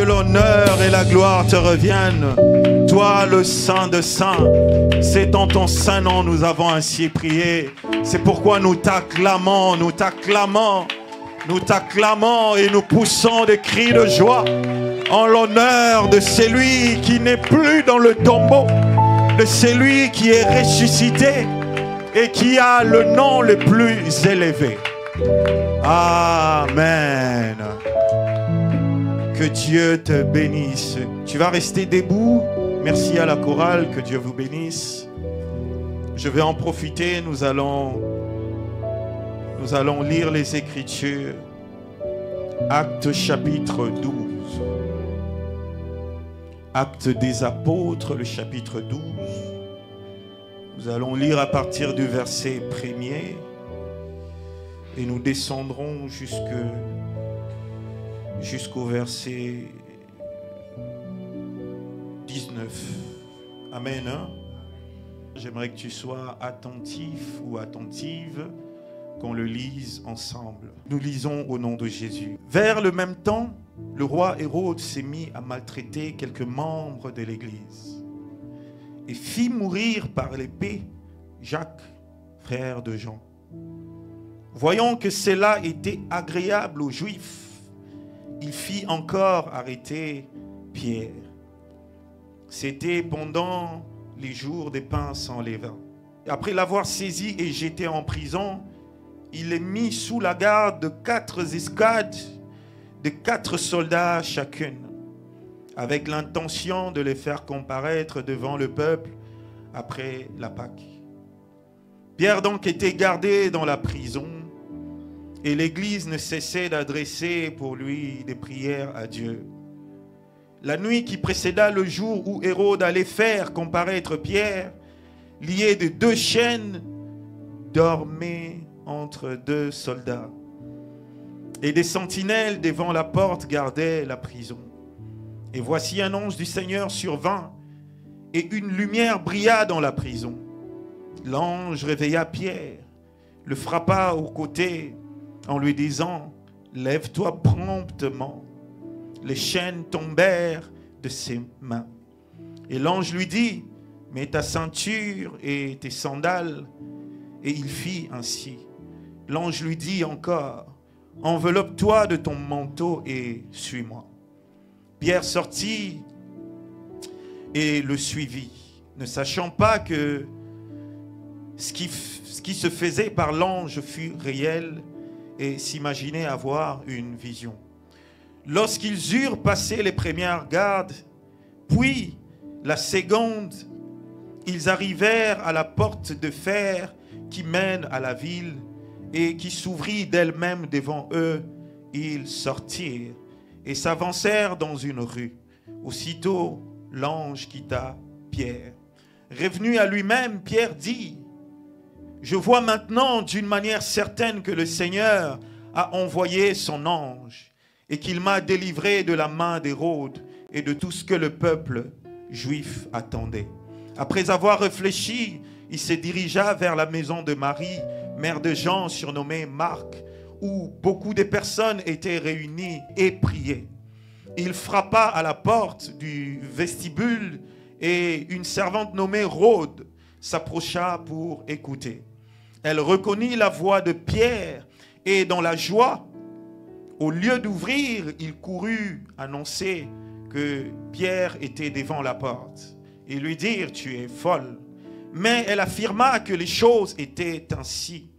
Que l'honneur et la gloire te reviennent. Toi, le Saint de Saints, c'est en ton saint nom nous avons ainsi prié. C'est pourquoi nous t'acclamons, nous t'acclamons, nous t'acclamons et nous poussons des cris de joie en l'honneur de celui qui n'est plus dans le tombeau, de celui qui est ressuscité et qui a le nom le plus élevé. Amen. Que Dieu te bénisse. Tu vas rester debout. Merci à la chorale. Que Dieu vous bénisse. Je vais en profiter. Nous allons lire les Écritures. Actes chapitre 12. Actes des apôtres, le chapitre 12. Nous allons lire à partir du verset 1er. Et nous descendrons jusqu'au verset 19. Amen. J'aimerais que tu sois attentif ou attentive qu'on le lise ensemble. Nous lisons au nom de Jésus. Vers le même temps, le roi Hérode s'est mis à maltraiter quelques membres de l'Église et fit mourir par l'épée Jacques, frère de Jean. Voyant que cela était agréable aux Juifs, il fit encore arrêter Pierre. C'était pendant les jours des pains sans levain. Après l'avoir saisi et jeté en prison, il est mis sous la garde de 4 escouades, de 4 soldats chacune, avec l'intention de les faire comparaître devant le peuple après la Pâque. Pierre donc était gardé dans la prison, et l'Église ne cessait d'adresser pour lui des prières à Dieu. La nuit qui précéda le jour où Hérode allait faire comparaître Pierre, lié de 2 chaînes, dormait entre 2 soldats. Et des sentinelles devant la porte gardaient la prison. Et voici un ange du Seigneur survint, et une lumière brilla dans la prison. L'ange réveilla Pierre, le frappa au côté, en lui disant « Lève-toi promptement ». Les chaînes tombèrent de ses mains. Et l'ange lui dit « Mets ta ceinture et tes sandales ». Et il fit ainsi. L'ange lui dit encore « Enveloppe-toi de ton manteau et suis-moi ». Pierre sortit et le suivit, ne sachant pas que ce qui se faisait par l'ange fut réel, et s'imaginait avoir une vision. Lorsqu'ils eurent passé les premières gardes, puis la seconde, ils arrivèrent à la porte de fer qui mène à la ville et qui s'ouvrit d'elle-même devant eux. Ils sortirent et s'avancèrent dans une rue. Aussitôt, l'ange quitta Pierre. Revenu à lui-même, Pierre dit « Je vois maintenant d'une manière certaine que le Seigneur a envoyé son ange et qu'il m'a délivré de la main d'Hérode et de tout ce que le peuple juif attendait. » Après avoir réfléchi, il se dirigea vers la maison de Marie, mère de Jean, surnommée Marc, où beaucoup de personnes étaient réunies et priaient. Il frappa à la porte du vestibule et une servante nommée Rhôde s'approcha pour écouter. Elle reconnut la voix de Pierre et dans la joie, au lieu d'ouvrir, il courut annoncer que Pierre était devant la porte et lui dire « Tu es folle ». Mais elle affirma que les choses étaient ainsi.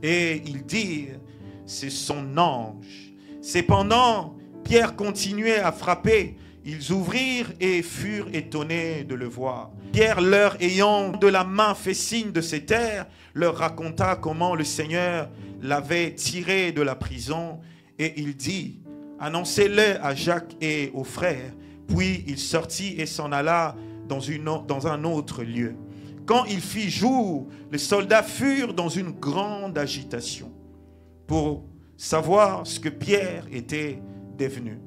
Et ils dirent « C'est son ange ». Cependant, Pierre continuait à frapper. Ils ouvrirent et furent étonnés de le voir. Pierre, leur ayant de la main fait signe de se taire, leur raconta comment le Seigneur l'avait tiré de la prison. Et il dit « Annoncez-le à Jacques et aux frères ». Puis il sortit et s'en alla dans un autre lieu. Quand il fit jour, les soldats furent dans une grande agitation pour savoir ce que Pierre était devenu.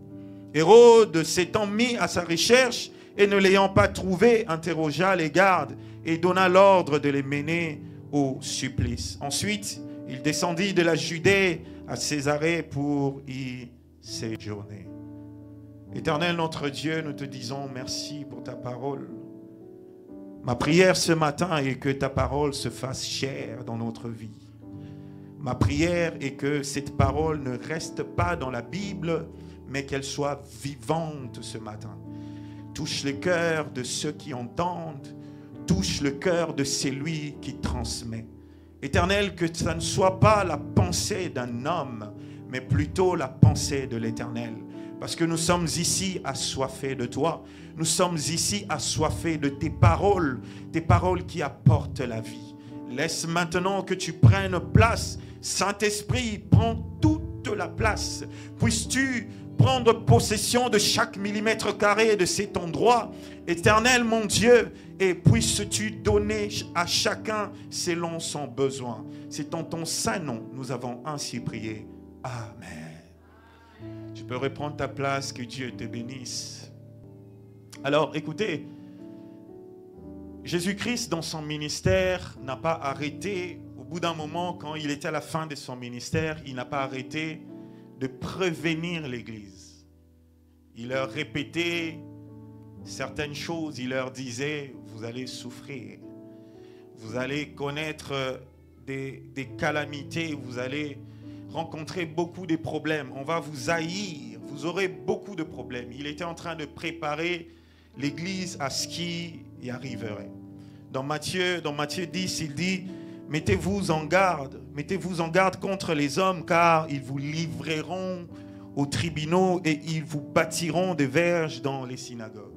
Hérode s'étant mis à sa recherche et ne l'ayant pas trouvé, interrogea les gardes et donna l'ordre de les mener au supplice. Ensuite, il descendit de la Judée à Césarée pour y séjourner. Éternel notre Dieu, nous te disons merci pour ta parole. Ma prière ce matin est que ta parole se fasse chair dans notre vie. Ma prière est que cette parole ne reste pas dans la Bible, mais qu'elle soit vivante ce matin. Touche le cœur de ceux qui entendent, touche le cœur de celui qui transmet. Éternel, que ça ne soit pas la pensée d'un homme, mais plutôt la pensée de l'Éternel. Parce que nous sommes ici assoiffés de toi. Nous sommes ici assoiffés de tes paroles qui apportent la vie. Laisse maintenant que tu prennes place. Saint-Esprit, prends toute la place. Puisses-tu prendre possession de chaque millimètre carré de cet endroit. Éternel mon Dieu, et puisses-tu donner à chacun selon son besoin. C'est en ton saint nom nous avons ainsi prié. Amen. Tu peux reprendre ta place, que Dieu te bénisse. Alors écoutez, Jésus-Christ dans son ministère n'a pas arrêté, au bout d'un moment quand il était à la fin de son ministère, il n'a pas arrêté de prévenir l'Église. Il leur répétait certaines choses, il leur disait, vous allez souffrir, vous allez connaître des calamités, vous allez rencontrer beaucoup de problèmes, on va vous haïr, vous aurez beaucoup de problèmes. Il était en train de préparer l'Église à ce qui y arriverait. Dans Matthieu 10, il dit, mettez-vous en garde contre les hommes, car ils vous livreront aux tribunaux et ils vous bâtiront des verges dans les synagogues.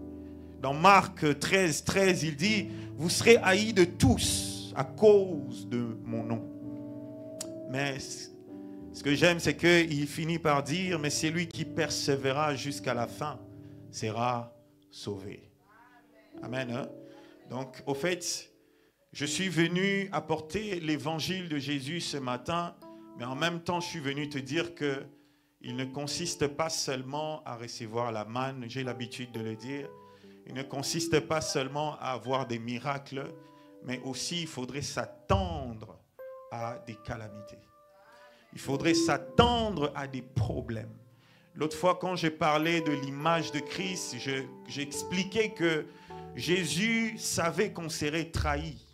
Dans Marc 13, il dit, vous serez haïs de tous à cause de mon nom. Mais ce que j'aime, c'est qu'il finit par dire, mais celui qui persévérera jusqu'à la fin sera sauvé. Amen. Hein? Donc, au fait, je suis venu apporter l'évangile de Jésus ce matin, mais en même temps, je suis venu te dire qu'il ne consiste pas seulement à recevoir la manne, j'ai l'habitude de le dire, il ne consiste pas seulement à avoir des miracles, mais aussi il faudrait s'attendre à des calamités. Il faudrait s'attendre à des problèmes. L'autre fois, quand j'ai parlé de l'image de Christ, j'ai expliqué que Jésus savait qu'on serait trahi.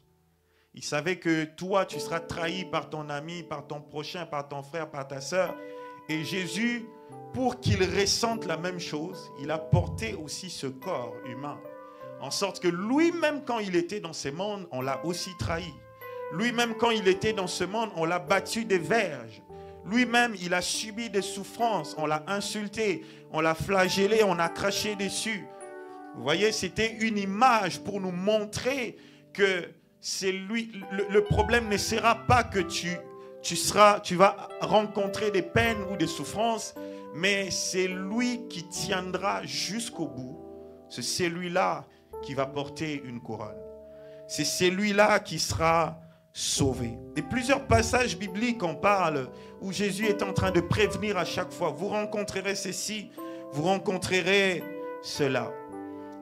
Il savait que toi, tu seras trahi par ton ami, par ton prochain, par ton frère, par ta sœur. Et Jésus, pour qu'il ressente la même chose, il a porté aussi ce corps humain. En sorte que lui-même, quand il était dans ce monde, on l'a aussi trahi. Lui-même, quand il était dans ce monde, on l'a battu des verges. Lui-même, il a subi des souffrances. On l'a insulté, on l'a flagellé, on a craché dessus. Vous voyez, c'était une image pour nous montrer que c'est lui. Le problème ne sera pas que tu vas rencontrer des peines ou des souffrances, mais c'est lui qui tiendra jusqu'au bout. C'est celui-là qui va porter une couronne. C'est celui-là qui sera sauvé. Et plusieurs passages bibliques en parlent où Jésus est en train de prévenir à chaque fois. Vous rencontrerez ceci, vous rencontrerez cela.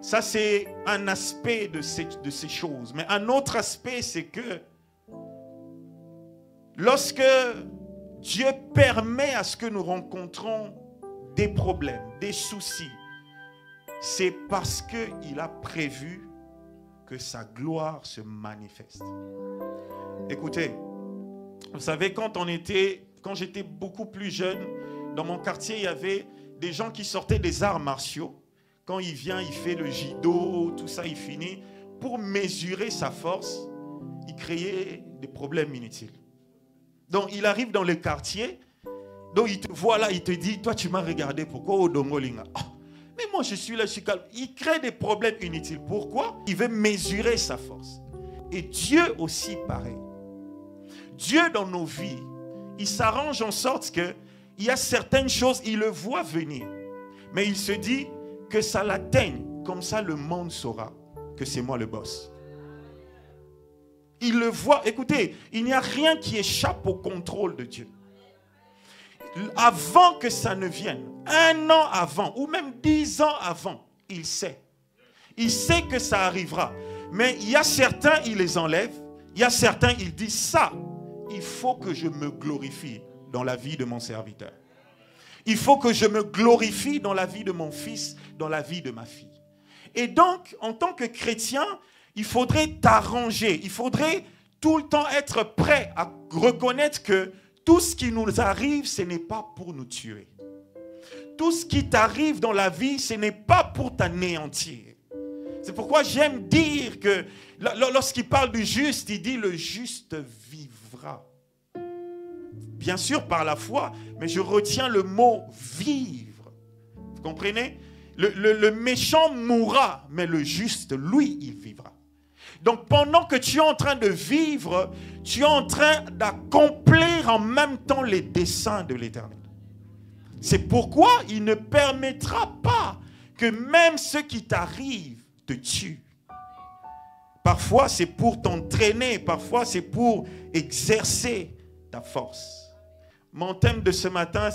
Ça, c'est un aspect de ces choses. Mais un autre aspect, c'est que lorsque Dieu permet à ce que nous rencontrons des problèmes, des soucis, c'est parce qu'il a prévu que sa gloire se manifeste. Écoutez, vous savez, quand j'étais beaucoup plus jeune, dans mon quartier, il y avait des gens qui sortaient des arts martiaux. Quand il vient, il fait le judo, tout ça, il finit. Pour mesurer sa force, il créait des problèmes inutiles. Donc, il arrive dans le quartier, donc il te voit là, il te dit, toi, tu m'as regardé, pourquoi Odongolinga? Oh, mais moi, je suis là, je suis calme. Il crée des problèmes inutiles. Pourquoi? Il veut mesurer sa force. Et Dieu aussi, pareil. Dieu, dans nos vies, il s'arrange en sorte qu'il y a certaines choses, il le voit venir. Mais il se dit que ça l'atteigne. Comme ça, le monde saura que c'est moi le boss. Il le voit. Écoutez, il n'y a rien qui échappe au contrôle de Dieu. Avant que ça ne vienne, 1 an avant, ou même 10 ans avant, il sait. Il sait que ça arrivera. Mais il y a certains, il les enlève. Il y a certains, il dit ça. Il faut que je me glorifie dans la vie de mon serviteur. Il faut que je me glorifie dans la vie de mon fils, dans la vie de ma fille. Et donc, en tant que chrétien, il faudrait t'arranger. Il faudrait tout le temps être prêt à reconnaître que tout ce qui nous arrive, ce n'est pas pour nous tuer. Tout ce qui t'arrive dans la vie, ce n'est pas pour t'anéantir. C'est pourquoi j'aime dire que lorsqu'il parle du juste, il dit le juste vivra. Bien sûr par la foi, mais je retiens le mot vivre. Vous comprenez? Le méchant mourra, mais le juste, lui, il vivra. Donc pendant que tu es en train de vivre, tu es en train d'accomplir en même temps les desseins de l'Éternel. C'est pourquoi il ne permettra pas que même ce qui t'arrive te tue. Parfois c'est pour t'entraîner, parfois c'est pour exercer ta force. Mon thème de ce matin,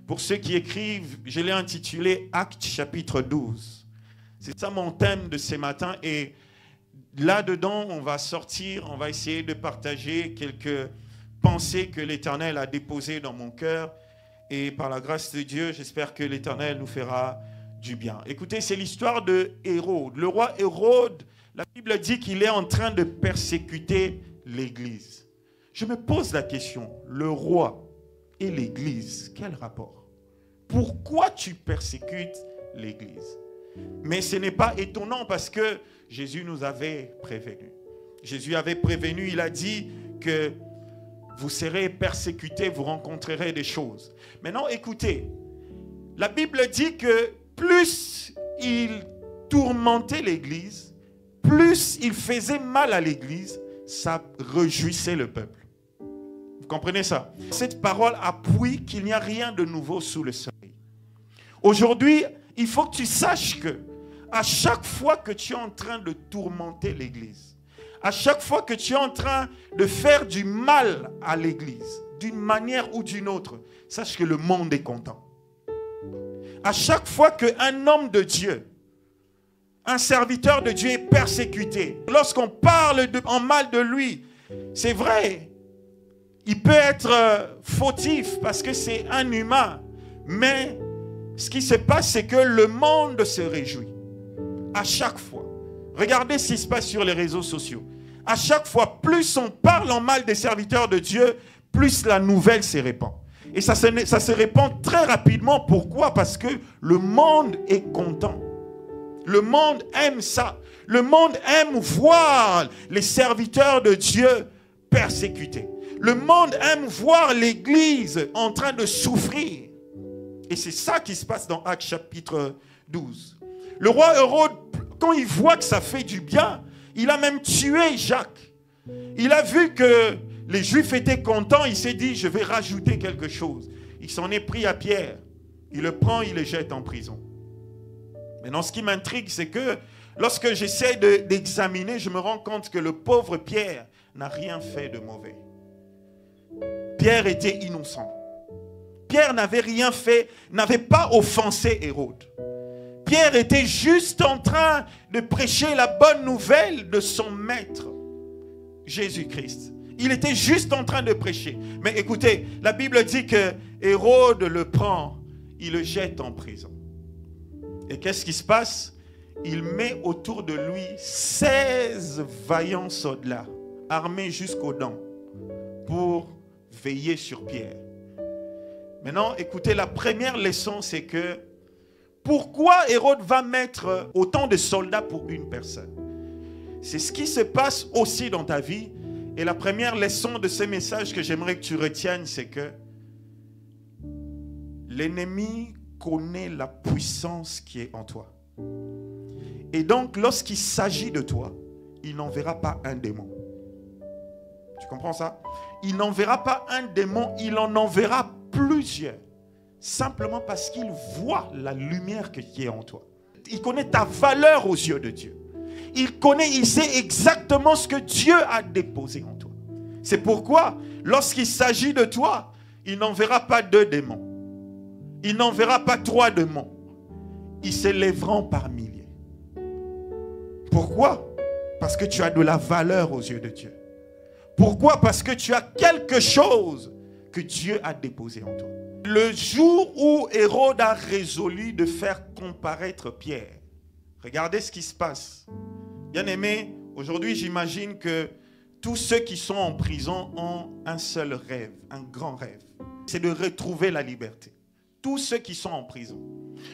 pour ceux qui écrivent, je l'ai intitulé Actes chapitre 12. C'est ça mon thème de ce matin. Et là-dedans, on va essayer de partager quelques pensées que l'Éternel a déposées dans mon cœur. Et par la grâce de Dieu, j'espère que l'Éternel nous fera du bien. Écoutez, c'est l'histoire de Hérode. Le roi Hérode, la Bible dit qu'il est en train de persécuter l'Église. Je me pose la question, le roi et l'Église, quel rapport? Pourquoi tu persécutes l'Église? Mais ce n'est pas étonnant parce que Jésus nous avait prévenus. Jésus avait prévenu, il a dit que vous serez persécutés, vous rencontrerez des choses. Maintenant, écoutez, la Bible dit que plus il tourmentait l'Église, plus il faisait mal à l'Église, ça réjouissait le peuple. Vous comprenez ça? Cette parole appuie qu'il n'y a rien de nouveau sous le soleil. Aujourd'hui, il faut que tu saches que à chaque fois que tu es en train de tourmenter l'Église, à chaque fois que tu es en train de faire du mal à l'Église, d'une manière ou d'une autre, sache que le monde est content. À chaque fois qu'un homme de Dieu, un serviteur de Dieu est persécuté, lorsqu'on parle en mal de lui, c'est vrai, il peut être fautif parce que c'est un humain, mais ce qui se passe, c'est que le monde se réjouit. À chaque fois. Regardez ce qui se passe sur les réseaux sociaux. À chaque fois, plus on parle en mal des serviteurs de Dieu, plus la nouvelle se répand. Et ça se répand très rapidement. Pourquoi? Parce que le monde est content. Le monde aime ça. Le monde aime voir les serviteurs de Dieu persécutés. Le monde aime voir l'Église en train de souffrir. Et c'est ça qui se passe dans Actes chapitre 12. Le roi Hérode, quand il voit que ça fait du bien, il a même tué Jacques. Il a vu que les Juifs étaient contents, il s'est dit, je vais rajouter quelque chose. Il s'en est pris à Pierre. Il le prend, il le jette en prison. Maintenant, ce qui m'intrigue, c'est que lorsque j'essaie d'examiner, je me rends compte que le pauvre Pierre n'a rien fait de mauvais. Pierre était innocent. Pierre n'avait rien fait, n'avait pas offensé Hérode. Pierre était juste en train de prêcher la bonne nouvelle de son maître, Jésus-Christ. Il était juste en train de prêcher. Mais écoutez, la Bible dit que Hérode le prend, il le jette en prison. Et qu'est-ce qui se passe? Il met autour de lui 16 vaillants soldats, armés jusqu'aux dents, pour veiller sur Pierre. Maintenant, écoutez, la première leçon, c'est que pourquoi Hérode va mettre autant de soldats pour une personne? C'est ce qui se passe aussi dans ta vie. Et la première leçon de ce message que j'aimerais que tu retiennes, c'est que l'ennemi connaît la puissance qui est en toi. Et donc, lorsqu'il s'agit de toi, il n'enverra pas un démon. Tu comprends ça? Il n'enverra pas un démon, il en enverra plusieurs. Simplement parce qu'il voit la lumière qui est en toi. Il connaît ta valeur aux yeux de Dieu. Il sait exactement ce que Dieu a déposé en toi. C'est pourquoi, lorsqu'il s'agit de toi, il n'enverra pas 2 démons. Il n'enverra pas 3 démons. Ils s'élèveront par milliers. Pourquoi? Parce que tu as de la valeur aux yeux de Dieu. Pourquoi? Parce que tu as quelque chose que Dieu a déposé en toi. Le jour où Hérode a résolu de faire comparaître Pierre, regardez ce qui se passe. Bien aimé, aujourd'hui j'imagine que tous ceux qui sont en prison ont un seul rêve, un grand rêve. C'est de retrouver la liberté. Tous ceux qui sont en prison.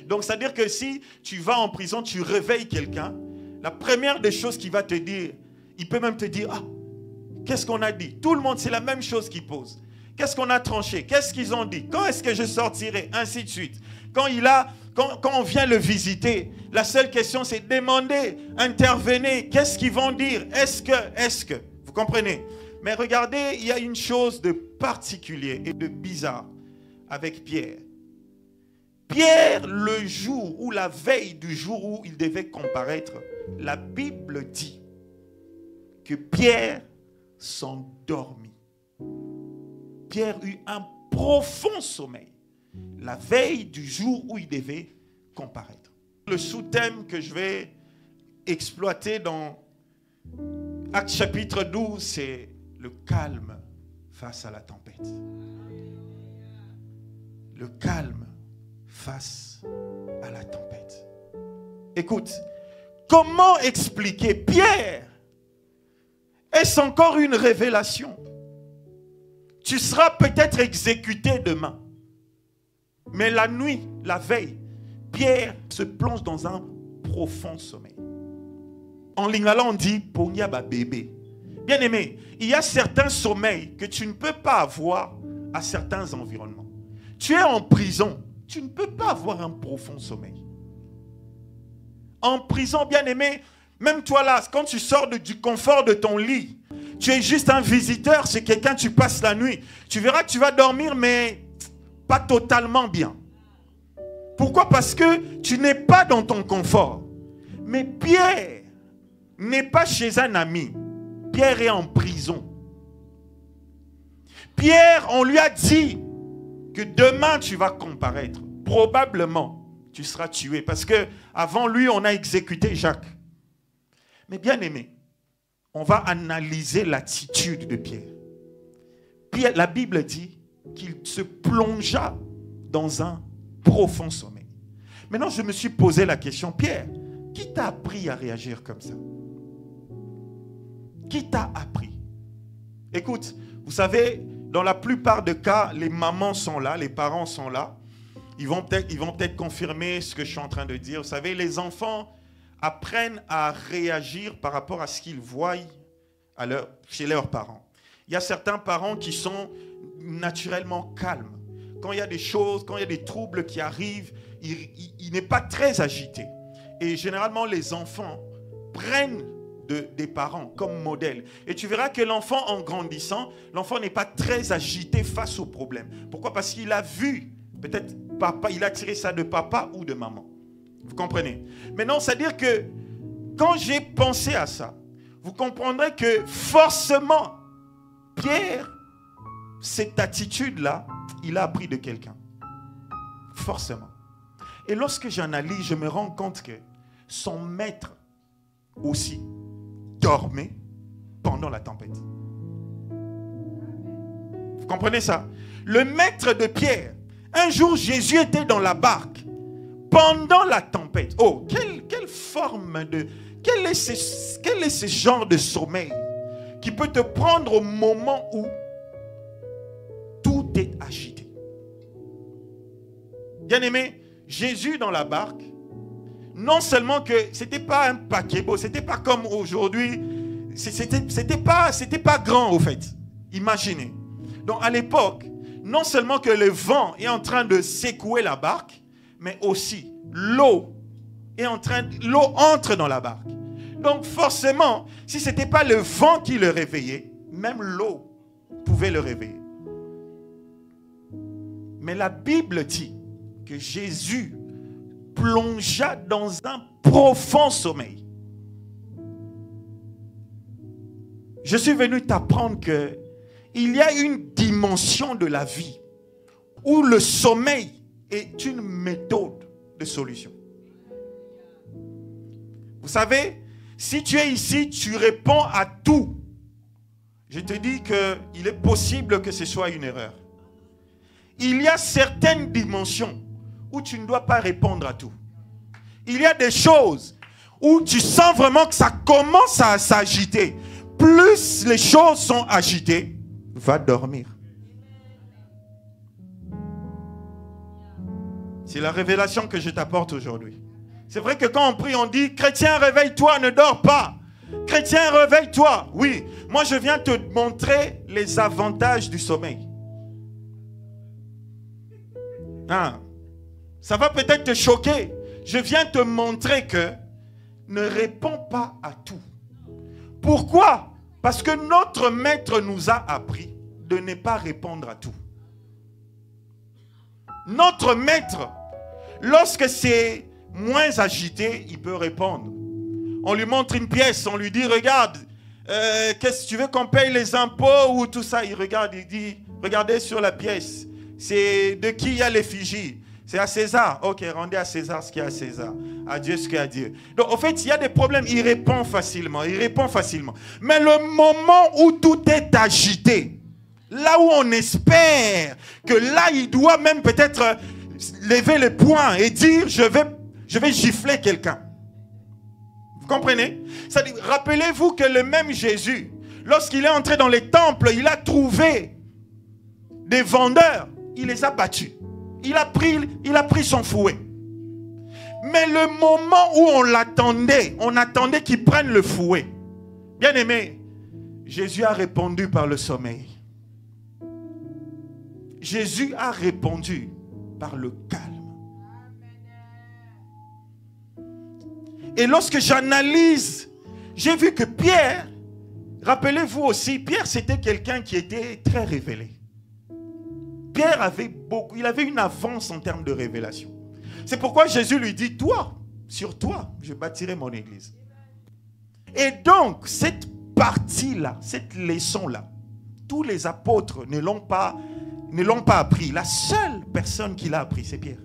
Donc c'est-à-dire que si tu vas en prison, tu réveilles quelqu'un, la première des choses qu'il va te dire, il peut même te dire, ah, qu'est-ce qu'on a dit? Tout le monde, c'est la même chose qu'il pose. Qu'est-ce qu'on a tranché? Qu'est-ce qu'ils ont dit? Quand est-ce que je sortirai? Ainsi de suite. Quand on vient le visiter, la seule question c'est demander, intervenez. Qu'est-ce qu'ils vont dire? Est-ce que? Vous comprenez? Mais regardez, il y a une chose de particulier et de bizarre avec Pierre. Pierre, le jour ou la veille du jour où il devait comparaître, la Bible dit que Pierre s'endormit. Pierre eut un profond sommeil la veille du jour où il devait comparaître. Le sous-thème que je vais exploiter dans Actes chapitre 12, c'est le calme face à la tempête. Le calme face à la tempête. Écoute, comment expliquer Pierre? Est-ce encore une révélation? Tu seras peut-être exécuté demain. Mais la nuit, la veille, Pierre se plonge dans un profond sommeil. En lingala, on dit « Ponyaba bébé ». Bien aimé, il y a certains sommeils que tu ne peux pas avoir à certains environnements. Tu es en prison, tu ne peux pas avoir un profond sommeil. En prison, bien aimé, même toi là, quand tu sors du confort de ton lit, tu es juste un visiteur, c'est quelqu'un, tu passes la nuit. Tu verras que tu vas dormir, mais pas totalement bien. Pourquoi? Parce que tu n'es pas dans ton confort. Mais Pierre n'est pas chez un ami. Pierre est en prison. Pierre, on lui a dit que demain tu vas comparaître. Probablement, tu seras tué. Parce que avant lui, on a exécuté Jacques. Mais bien aimé, on va analyser l'attitude de Pierre. Pierre, la Bible dit qu'il se plongea dans un profond sommeil. Maintenant, je me suis posé la question, Pierre, qui t'a appris à réagir comme ça? Qui t'a appris? Écoute, vous savez, dans la plupart des cas, les mamans sont là, les parents sont là. Ils vont peut-être confirmer ce que je suis en train de dire. Vous savez, les enfants apprennent à réagir par rapport à ce qu'ils voient chez leurs parents. Il y a certains parents qui sont naturellement calmes. Quand il y a des choses, quand il y a des troubles qui arrivent, il n'est pas très agité. Et généralement, les enfants prennent des parents comme modèle. Et tu verras que l'enfant, en grandissant, l'enfant n'est pas très agité face aux problèmes. Pourquoi? Parce qu'il a vu, peut-être papa, il a tiré ça de papa ou de maman. Vous comprenez? Maintenant, c'est-à-dire que quand j'ai pensé à ça, vous comprendrez que forcément, Pierre, cette attitude-là, il a appris de quelqu'un. Forcément. Et lorsque j'analyse, je me rends compte que son maître aussi dormait pendant la tempête. Vous comprenez ça? Le maître de Pierre, un jour Jésus était dans la barque pendant la tempête. Oh, quelle forme de... Quel est ce genre de sommeil qui peut te prendre au moment où tout est agité? Bien aimé, Jésus dans la barque, non seulement que c'était pas un paquebot, c'était pas comme aujourd'hui, c'était pas grand au fait. Imaginez. Donc à l'époque, non seulement que le vent est en train de secouer la barque, mais aussi l'eau entre dans la barque. Donc forcément, si ce n'était pas le vent qui le réveillait, même l'eau pouvait le réveiller. Mais la Bible dit que Jésus plongea dans un profond sommeil. Je suis venu t'apprendre que il y a une dimension de la vie où le sommeil est une méthode de solution. Vous savez, si tu es ici, tu réponds à tout. Je te dis qu'il est possible que ce soit une erreur. il y a certaines dimensions où tu ne dois pas répondre à tout. Il y a des choses où tu sens vraiment que ça commence à s'agiter. Plus les choses sont agitées, va dormir. C'est la révélation que je t'apporte aujourd'hui. C'est vrai que quand on prie, on dit « Chrétien, réveille-toi, ne dors pas. Chrétien, réveille-toi. » Oui, moi je viens te montrer les avantages du sommeil. Hein? Ça va peut-être te choquer. Je viens te montrer que ne réponds pas à tout. Pourquoi? Parce que notre maître nous a appris de ne pas répondre à tout. Notre maître, lorsque c'est moins agité, il peut répondre. On lui montre une pièce, on lui dit, regarde, qu'est-ce que tu veux qu'on paye les impôts ou tout ça? Il regarde, il dit, regardez sur la pièce, c'est de qui il y a l'effigie? C'est à César. Ok, rendez à César ce qu'il y a à César. À Dieu ce qu'il y a à Dieu. Donc, en fait, il y a des problèmes. Il répond facilement. Il répond facilement. Mais le moment où tout est agité, là où on espère que là, il doit même peut-être lever le poing et dire, je vais gifler quelqu'un. Vous comprenez? Rappelez-vous que le même Jésus, lorsqu'il est entré dans les temples, il a trouvé des vendeurs. Il les a battus. Il a pris son fouet. Mais le moment où on attendait qu'il prenne le fouet. Bien aimé, Jésus a répondu par le sommeil. Jésus a répondu par le calme. Et lorsque j'analyse, j'ai vu que Pierre, rappelez-vous aussi, Pierre c'était quelqu'un qui était très révélé. Pierre avait il avait une avance en termes de révélation. C'est pourquoi Jésus lui dit, toi, sur toi, je bâtirai mon église. Et donc, cette partie-là, cette leçon-là, tous les apôtres ne l'ont pas appris. La seule personne qui l'a appris, c'est Pierre.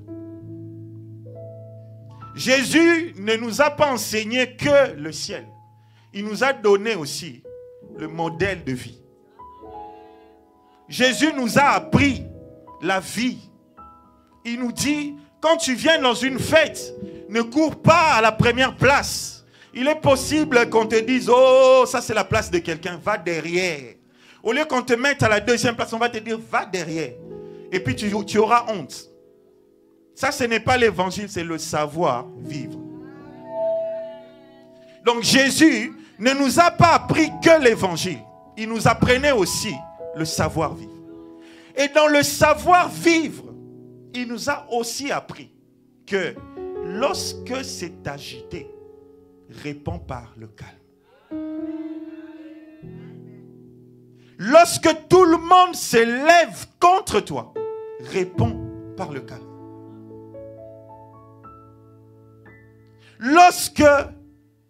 Jésus ne nous a pas enseigné que le ciel. Il nous a donné aussi le modèle de vie. Jésus nous a appris la vie. Il nous dit, quand tu viens dans une fête, ne cours pas à la première place. Il est possible qu'on te dise, oh, ça c'est la place de quelqu'un, va derrière. Au lieu qu'on te mette à la deuxième place, on va te dire, va derrière. Et puis tu auras honte. Ça, ce n'est pas l'évangile, c'est le savoir vivre. Donc Jésus ne nous a pas appris que l'évangile. Il nous apprenait aussi le savoir vivre. Et dans le savoir-vivre, il nous a aussi appris que lorsque c'est agité, réponds par le calme. Lorsque tout le monde se lève contre toi, réponds par le calme. Lorsque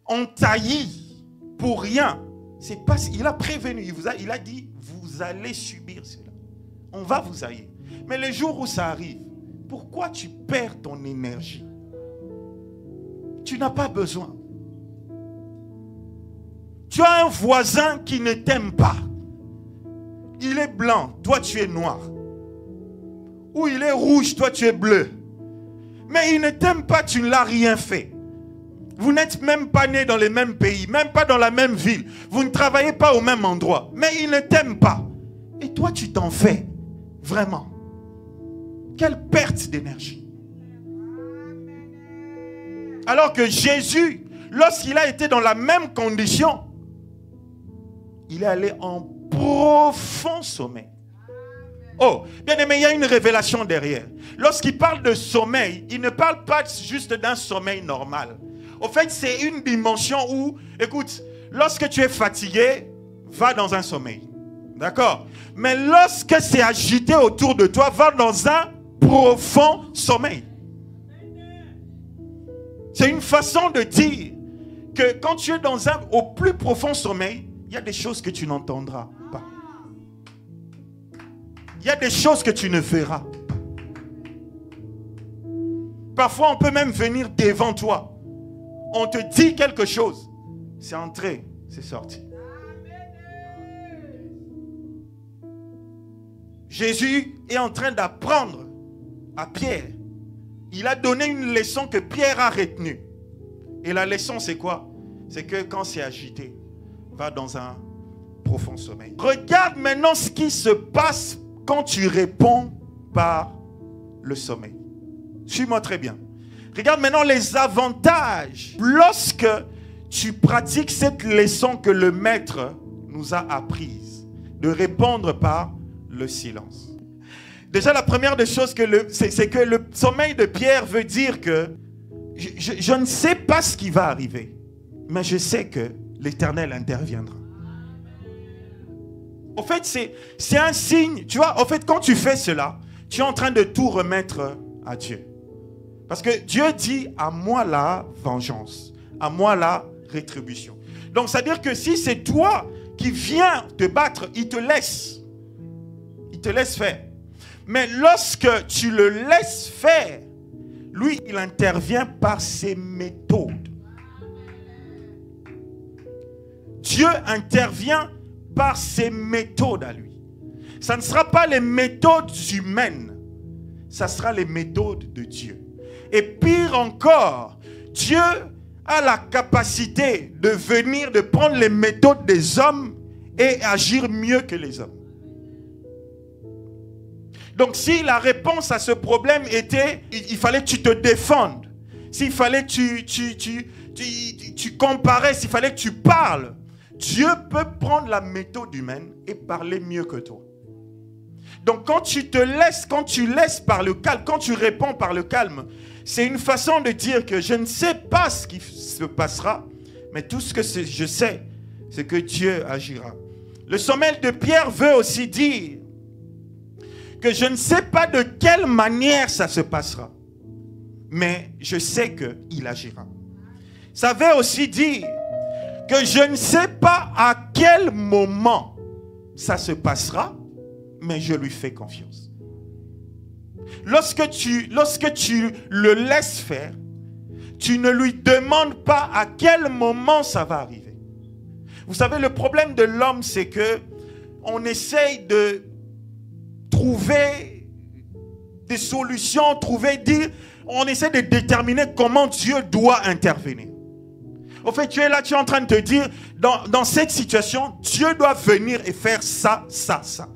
on taillit pour rien, c'est pas, il a prévenu, il a dit, vous allez subir cela. On va vous haïr. Mais les jours où ça arrive, pourquoi tu perds ton énergie? Tu n'as pas besoin. Tu as un voisin qui ne t'aime pas. Il est blanc, toi tu es noir. Ou il est rouge, toi tu es bleu. Mais il ne t'aime pas, tu ne l'as rien fait. Vous n'êtes même pas nés dans les mêmes pays, même pas dans la même ville. Vous ne travaillez pas au même endroit. Mais il ne t'aime pas. Et toi tu t'en fais. Vraiment. Quelle perte d'énergie. Alors que Jésus, lorsqu'il a été dans la même condition, il est allé en profond sommeil. Oh, bien aimé, il y a une révélation derrière. Lorsqu'il parle de sommeil, il ne parle pas juste d'un sommeil normal. Au fait, c'est une dimension où, écoute, lorsque tu es fatigué, va dans un sommeil. D'accord? Mais lorsque c'est agité autour de toi, va dans un profond sommeil. C'est une façon de dire que quand tu es au plus profond sommeil, il y a des choses que tu n'entendras pas. Il y a des choses que tu ne verras pas. Parfois, on peut même venir devant toi. On te dit quelque chose. C'est entré, c'est sorti. Jésus est en train d'apprendre à Pierre. Il a donné une leçon que Pierre a retenue. Et la leçon, c'est quoi? C'est que quand c'est agité, va dans un profond sommeil. Regarde maintenant ce qui se passe quand tu réponds par le sommeil. Suis-moi très bien. Regarde maintenant les avantages lorsque tu pratiques cette leçon que le maître nous a apprise, de répondre par le silence. Déjà, la première des choses, c'est que le sommeil de Pierre veut dire que je ne sais pas ce qui va arriver, mais je sais que l'Éternel interviendra. Au fait, c'est un signe. Tu vois, au fait, quand tu fais cela, tu es en train de tout remettre à Dieu. Parce que Dieu dit, à moi la vengeance, à moi la rétribution. Donc, c'est-à-dire que si c'est toi qui viens te battre, il te laisse. Il te laisse faire. Mais lorsque tu le laisses faire, lui, il intervient par ses méthodes. Dieu intervient par ses méthodes à lui. Ça ne sera pas les méthodes humaines, ça sera les méthodes de Dieu. Et pire encore, Dieu a la capacité de venir, de prendre les méthodes des hommes et agir mieux que les hommes. Donc si la réponse à ce problème était, il fallait que tu te défendes, s'il fallait que tu comparais, s'il fallait que tu parles, Dieu peut prendre la méthode humaine et parler mieux que toi. Donc quand tu laisses par le calme, quand tu réponds par le calme, c'est une façon de dire que je ne sais pas ce qui se passera, mais tout ce que je sais, c'est que Dieu agira. Le sommeil de Pierre veut aussi dire que je ne sais pas de quelle manière ça se passera, mais je sais qu'il agira. Ça veut aussi dire que je ne sais pas à quel moment ça se passera, mais je lui fais confiance. Lorsque tu le laisses faire, tu ne lui demandes pas à quel moment ça va arriver. Vous savez, le problème de l'homme, c'est que on essaye de trouver des solutions, on essaie de déterminer comment Dieu doit intervenir. Au fait, tu es là, tu es en train de te dire, dans cette situation, Dieu doit venir et faire ça, ça, ça.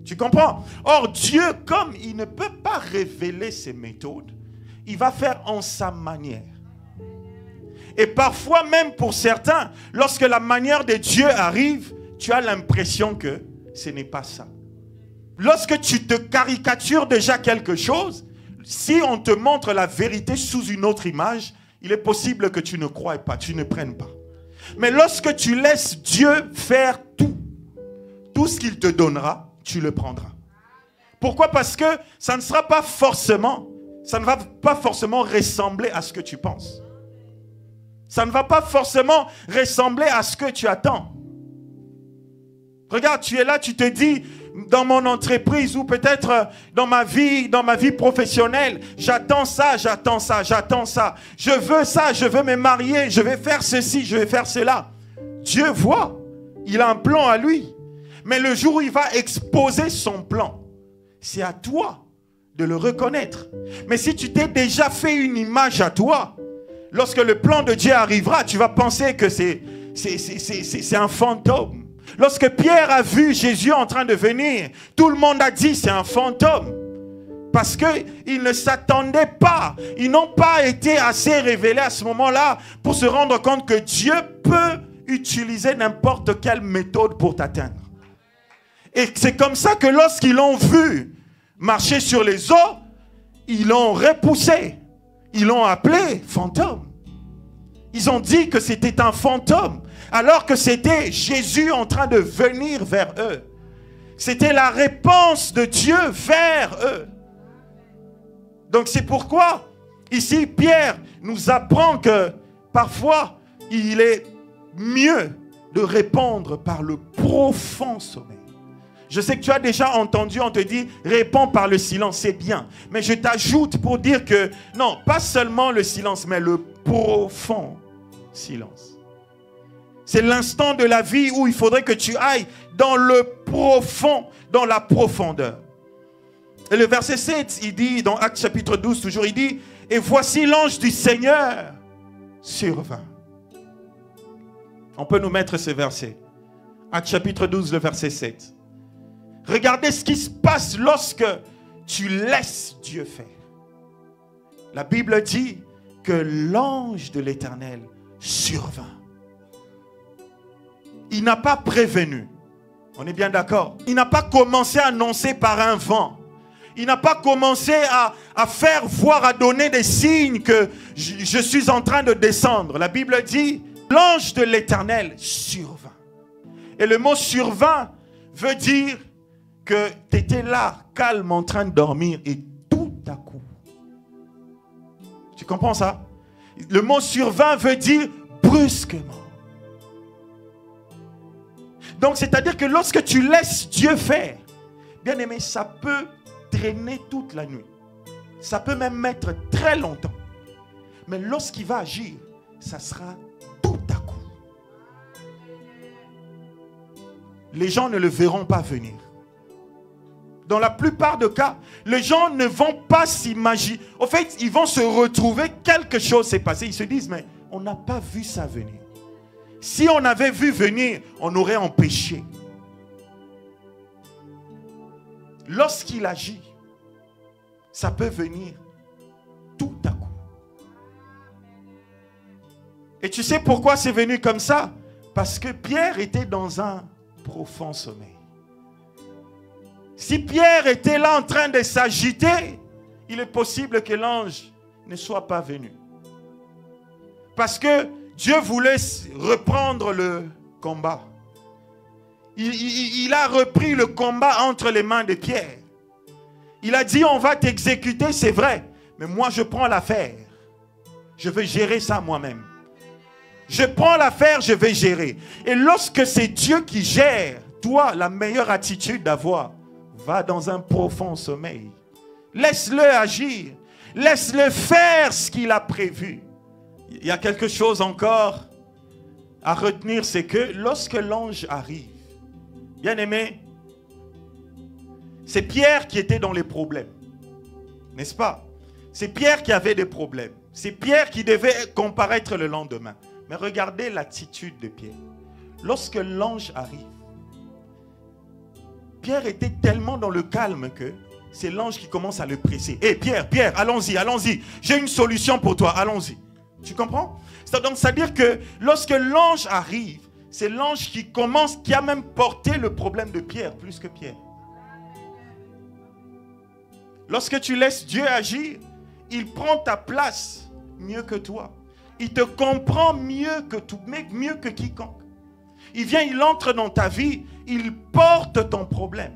Tu comprends? Or, Dieu, comme il ne peut pas révéler ses méthodes, il va faire en sa manière. Et parfois, même pour certains, lorsque la manière de Dieu arrive, tu as l'impression que ce n'est pas ça. Lorsque tu te caricatures déjà quelque chose, si on te montre la vérité sous une autre image, il est possible que tu ne croies pas, tu ne prennes pas. Mais lorsque tu laisses Dieu faire tout ce qu'il te donnera, tu le prendras. Pourquoi? Parce que ça ne va pas forcément ressembler à ce que tu penses. Ça ne va pas forcément ressembler à ce que tu attends. Regarde, tu es là, tu te dis, dans mon entreprise ou peut-être dans ma vie professionnelle, j'attends ça, j'attends ça, j'attends ça. Je veux ça, je veux me marier, je vais faire ceci, je vais faire cela. Dieu voit, il a un plan à lui. Mais le jour où il va exposer son plan, c'est à toi de le reconnaître. Mais si tu t'es déjà fait une image à toi, lorsque le plan de Dieu arrivera, tu vas penser que c'est un fantôme. Lorsque Pierre a vu Jésus en train de venir, tout le monde a dit c'est un fantôme. Parce qu'ils ne s'attendaient pas. Ils n'ont pas été assez révélés à ce moment-là pour se rendre compte que Dieu peut utiliser n'importe quelle méthode pour t'atteindre. Et c'est comme ça que lorsqu'ils l'ont vu marcher sur les eaux, ils l'ont repoussé. Ils l'ont appelé fantôme. Ils ont dit que c'était un fantôme, alors que c'était Jésus en train de venir vers eux. C'était la réponse de Dieu vers eux. Donc c'est pourquoi, ici, Pierre nous apprend que parfois, il est mieux de répondre par le profond sommeil. Je sais que tu as déjà entendu, on te dit, réponds par le silence, c'est bien. Mais je t'ajoute pour dire que, non, pas seulement le silence, mais le profond silence. C'est l'instant de la vie où il faudrait que tu ailles dans le profond, dans la profondeur. Et le verset 7, il dit, dans Actes chapitre 12, toujours, il dit, « Et voici l'ange du Seigneur survint. » On peut nous mettre ce verset. Actes chapitre 12, le verset 7. Regardez ce qui se passe lorsque tu laisses Dieu faire. La Bible dit que l'ange de l'Éternel survint. Il n'a pas prévenu. On est bien d'accord? Il n'a pas commencé à annoncer par un vent. Il n'a pas commencé à faire voir, à donner des signes que je suis en train de descendre. La Bible dit, l'ange de l'Éternel survint. Et le mot survint veut dire que tu étais là, calme, en train de dormir, et tout à coup. Tu comprends ça? Le mot survint veut dire brusquement. Donc, c'est-à-dire que lorsque tu laisses Dieu faire, bien aimé, ça peut traîner toute la nuit. Ça peut même mettre très longtemps. Mais lorsqu'il va agir, ça sera tout à coup. Les gens ne le verront pas venir. Dans la plupart des cas, les gens ne vont pas s'imaginer. En fait, ils vont se retrouver, quelque chose s'est passé. Ils se disent, mais on n'a pas vu ça venir. Si on avait vu venir, on aurait empêché. Lorsqu'il agit, ça peut venir tout à coup. Et tu sais pourquoi c'est venu comme ça? Parce que Pierre était dans un profond sommeil. Si Pierre était là en train de s'agiter, il est possible que l'ange ne soit pas venu. Parce que Dieu voulait reprendre le combat. Il a repris le combat entre les mains de Pierre. Il a dit, on va t'exécuter, c'est vrai. Mais moi, je prends l'affaire. Je vais gérer ça moi-même. Je prends l'affaire, je vais gérer. Et lorsque c'est Dieu qui gère, toi, la meilleure attitude d'avoir, va dans un profond sommeil. Laisse-le agir. Laisse-le faire ce qu'il a prévu. Il y a quelque chose encore à retenir, c'est que lorsque l'ange arrive, bien aimé, c'est Pierre qui était dans les problèmes. N'est-ce pas? C'est Pierre qui avait des problèmes. C'est Pierre qui devait comparaître le lendemain. Mais regardez l'attitude de Pierre. Lorsque l'ange arrive, Pierre était tellement dans le calme que c'est l'ange qui commence à le presser. Hé, Pierre, allons-y, allons-y. J'ai une solution pour toi, allons-y. Tu comprends? Donc, c'est-à-dire que lorsque l'ange arrive, c'est l'ange qui commence, qui a même porté le problème de Pierre, plus que Pierre. Lorsque tu laisses Dieu agir, il prend ta place mieux que toi. Il te comprend mieux que tout, mieux que quiconque. Il vient, il entre dans ta vie, il porte ton problème.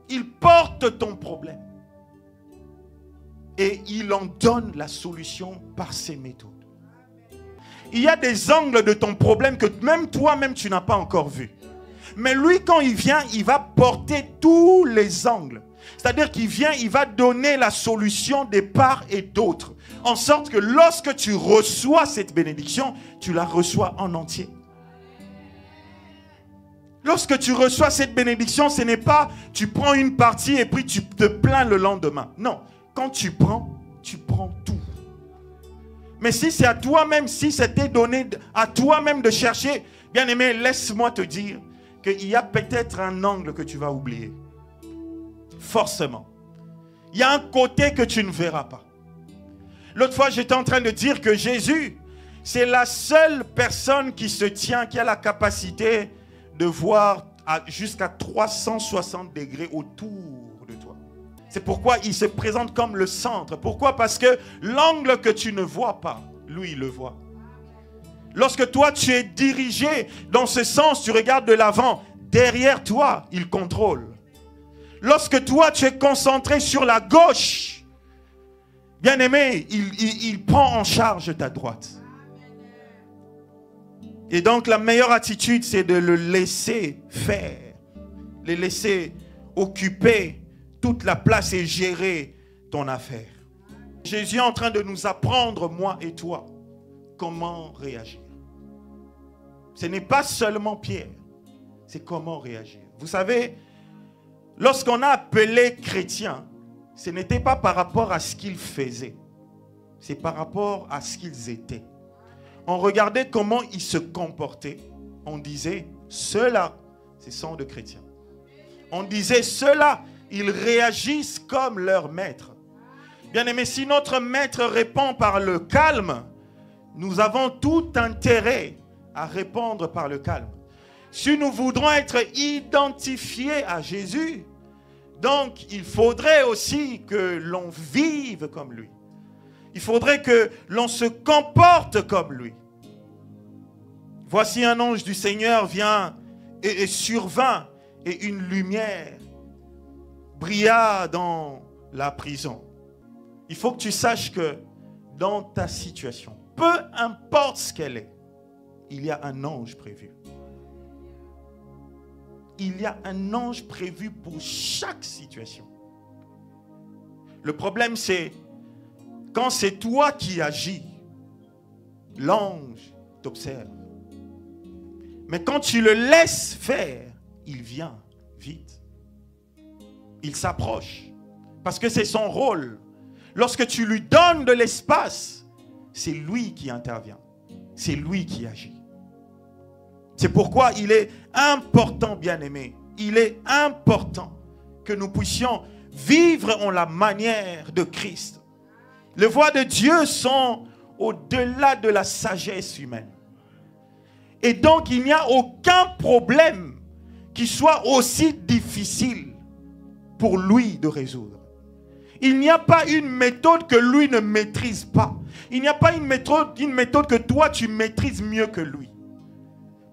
Il porte ton problème. Et il en donne la solution par ses méthodes. Il y a des angles de ton problème que même toi-même tu n'as pas encore vu. Mais lui, quand il vient, il va porter tous les angles. C'est-à-dire qu'il vient, il va donner la solution des parts et d'autres. En sorte que lorsque tu reçois cette bénédiction, tu la reçois en entier. Lorsque tu reçois cette bénédiction, ce n'est pas tu prends une partie et puis tu te plains le lendemain. Non, quand tu prends tout. Mais si c'est à toi-même, si c'était donné à toi-même de chercher, bien aimé, laisse-moi te dire qu'il y a peut-être un angle que tu vas oublier. Forcément. Il y a un côté que tu ne verras pas. L'autre fois, j'étais en train de dire que Jésus, c'est la seule personne qui se tient, qui a la capacité de voir jusqu'à 360 degrés autour de toi. C'est pourquoi il se présente comme le centre. Pourquoi? Parce que l'angle que tu ne vois pas, lui, il le voit. Lorsque toi, tu es dirigé dans ce sens, tu regardes de l'avant, derrière toi, il contrôle. Lorsque toi, tu es concentré sur la gauche, bien aimé, il prend en charge ta droite. Et donc, la meilleure attitude, c'est de le laisser faire. Le laisser occuper toute la place et gérer ton affaire. Jésus est en train de nous apprendre, moi et toi, comment réagir. Ce n'est pas seulement Pierre, c'est comment réagir. Vous savez, lorsqu'on a appelé chrétiens, ce n'était pas par rapport à ce qu'ils faisaient. C'est par rapport à ce qu'ils étaient. On regardait comment ils se comportaient. On disait, ceux-là, ce sont des chrétiens. On disait, ceux-là, ils réagissent comme leur maître. Bien aimé, si notre maître répond par le calme, nous avons tout intérêt à répondre par le calme. Si nous voudrons être identifiés à Jésus, donc il faudrait aussi que l'on vive comme lui. Il faudrait que l'on se comporte comme lui. Voici un ange du Seigneur vient et survint, et une lumière brilla dans la prison. Il faut que tu saches que dans ta situation, peu importe ce qu'elle est, il y a un ange prévu. Il y a un ange prévu pour chaque situation. Le problème, c'est quand c'est toi qui agis, l'ange t'observe. Mais quand tu le laisses faire, il vient vite. Il s'approche. Parce que c'est son rôle. Lorsque tu lui donnes de l'espace, c'est lui qui intervient. C'est lui qui agit. C'est pourquoi il est important, bien-aimé, il est important que nous puissions vivre en la manière de Christ. Les voies de Dieu sont au-delà de la sagesse humaine. Et donc, il n'y a aucun problème qui soit aussi difficile pour lui de résoudre. Il n'y a pas une méthode que lui ne maîtrise pas. Il n'y a pas une méthode que toi tu maîtrises mieux que lui.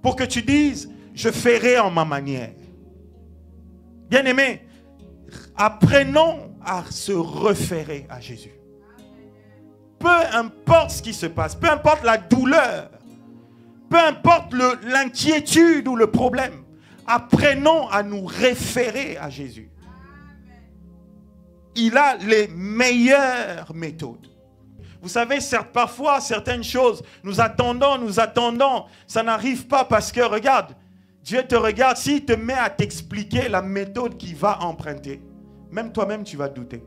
Pour que tu dises, je ferai en ma manière. Bien-aimé, apprenons à se référer à Jésus. Peu importe ce qui se passe, peu importe la douleur, peu importe l'inquiétude ou le problème, apprenons à nous référer à Jésus. Il a les meilleures méthodes. Vous savez, parfois, certaines choses, nous attendons, ça n'arrive pas parce que, regarde, Dieu te regarde, s'il te met à t'expliquer la méthode qu'il va emprunter, même toi-même, tu vas douter.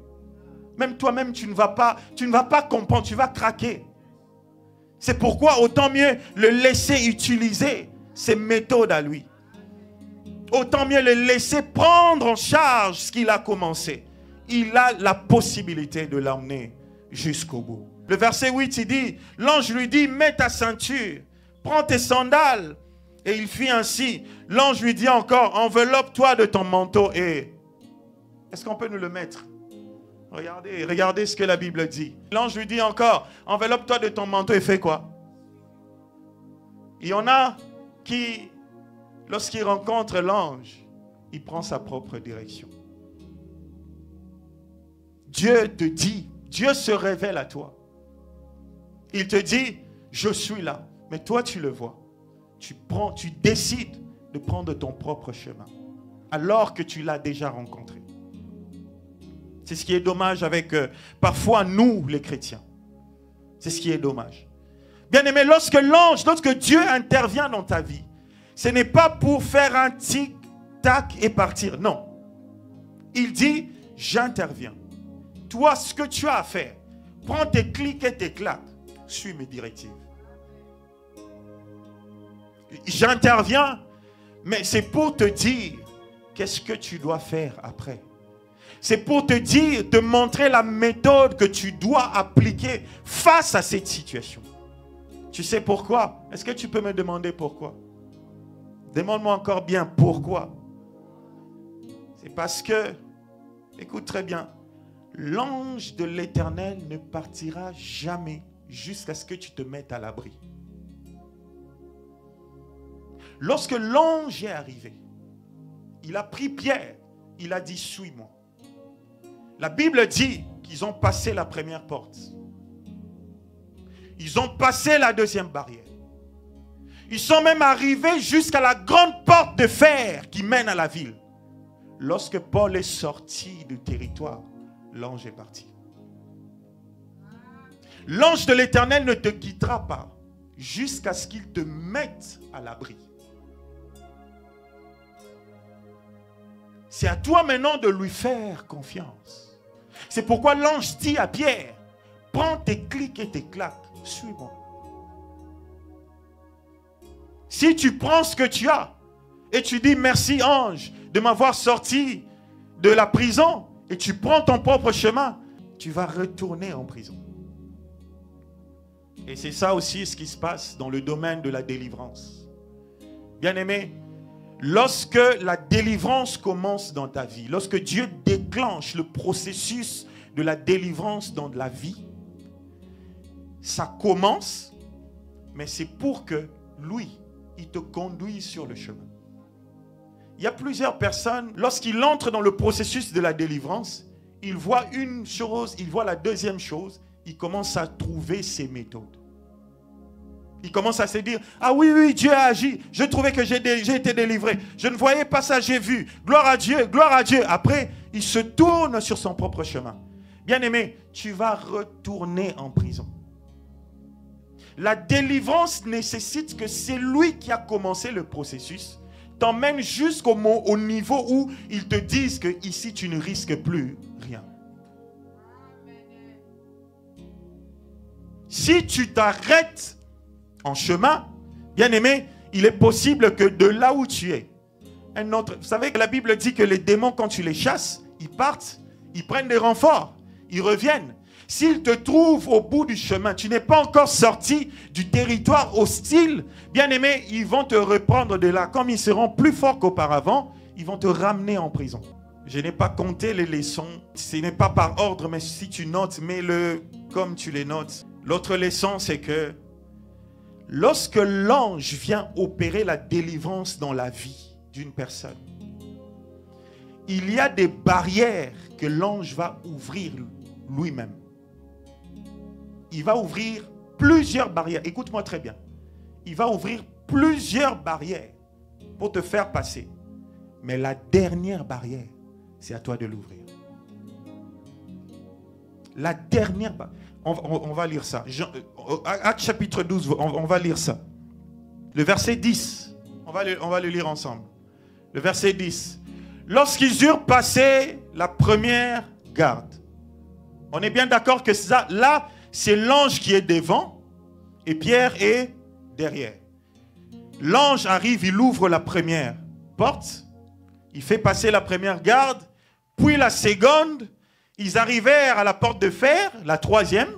Même toi-même, tu ne vas pas comprendre, tu vas craquer. C'est pourquoi autant mieux le laisser utiliser ses méthodes à lui. Autant mieux le laisser prendre en charge ce qu'il a commencé. Il a la possibilité de l'emmener jusqu'au bout. Le verset 8, il dit, l'ange lui dit, mets ta ceinture, prends tes sandales. Et il fit ainsi. L'ange lui dit encore, enveloppe-toi de ton manteau. Et est-ce qu'on peut nous le mettre? Regardez ce que la Bible dit. L'ange lui dit encore, enveloppe-toi de ton manteau et fais quoi? Il y en a qui, lorsqu'il rencontre l'ange, il prend sa propre direction. Dieu te dit, Dieu se révèle à toi. Il te dit, je suis là. Mais toi, tu le vois. Tu décides de prendre ton propre chemin. Alors que tu l'as déjà rencontré. C'est ce qui est dommage avec parfois nous, les chrétiens. C'est ce qui est dommage. Bien aimé, lorsque Dieu intervient dans ta vie, ce n'est pas pour faire un tic-tac et partir. Non. Il dit, j'interviens. Toi, ce que tu as à faire, prends tes clics et tes claques. Suis mes directives. J'interviens, mais c'est pour te dire qu'est-ce que tu dois faire après. C'est pour te dire, te montrer la méthode que tu dois appliquer face à cette situation. Tu sais pourquoi? Est-ce que tu peux me demander pourquoi? Demande-moi encore bien pourquoi. C'est parce que, écoute très bien, l'ange de l'Éternel ne partira jamais jusqu'à ce que tu te mettes à l'abri. Lorsque l'ange est arrivé, il a pris Pierre, il a dit, suis-moi. La Bible dit qu'ils ont passé la première porte. Ils ont passé la deuxième barrière. Ils sont même arrivés jusqu'à la grande porte de fer qui mène à la ville. Lorsque Paul est sorti du territoire, l'ange est parti. L'ange de l'Éternel ne te quittera pas jusqu'à ce qu'il te mette à l'abri. C'est à toi maintenant de lui faire confiance. C'est pourquoi l'ange dit à Pierre, prends tes clics et tes claques, suis-moi. Si tu prends ce que tu as et tu dis merci ange de m'avoir sorti de la prison et tu prends ton propre chemin, tu vas retourner en prison. Et c'est ça aussi ce qui se passe dans le domaine de la délivrance. Bien-aimé, lorsque la délivrance commence dans ta vie, lorsque Dieu déclenche le processus de la délivrance dans la vie, ça commence, mais c'est pour que lui, il te conduise sur le chemin. Il y a plusieurs personnes, lorsqu'ils entrent dans le processus de la délivrance, ils voient une chose, ils voient la deuxième chose, ils commencent à trouver ses méthodes. Ils commencent à se dire, ah oui, oui, Dieu a agi, je trouvais que j'ai été délivré, je ne voyais pas ça, j'ai vu, gloire à Dieu, gloire à Dieu. Après, il se tourne sur son propre chemin. Bien-aimé, tu vas retourner en prison. La délivrance nécessite que c'est lui qui a commencé le processus, t'emmène jusqu'au niveau où ils te disent que ici tu ne risques plus rien. Si tu t'arrêtes en chemin, bien-aimé, il est possible que de là où tu es, un autre... Vous savez que la Bible dit que les démons, quand tu les chasses, ils partent, ils prennent des renforts, ils reviennent. S'ils te trouvent au bout du chemin, tu n'es pas encore sorti du territoire hostile, bien-aimé, ils vont te reprendre de là. Comme ils seront plus forts qu'auparavant, ils vont te ramener en prison. Je n'ai pas compté les leçons. Ce n'est pas par ordre, mais si tu notes, mets-le comme tu les notes. L'autre leçon, c'est que lorsque l'ange vient opérer la délivrance dans la vie d'une personne, il y a des barrières que l'ange va ouvrir lui-même. Il va ouvrir plusieurs barrières. Écoute-moi très bien. Il va ouvrir plusieurs barrières pour te faire passer. Mais la dernière barrière, c'est à toi de l'ouvrir. La dernière barrière. On va lire ça. Actes chapitre 12, on va lire ça. Le verset 10. On va le lire ensemble. Le verset 10. Lorsqu'ils eurent passé la première garde. On est bien d'accord que ça, là, c'est l'ange qui est devant et Pierre est derrière. L'ange arrive, il ouvre la première porte. Il fait passer la première garde. Puis la seconde. Ils arrivèrent à la porte de fer, la troisième.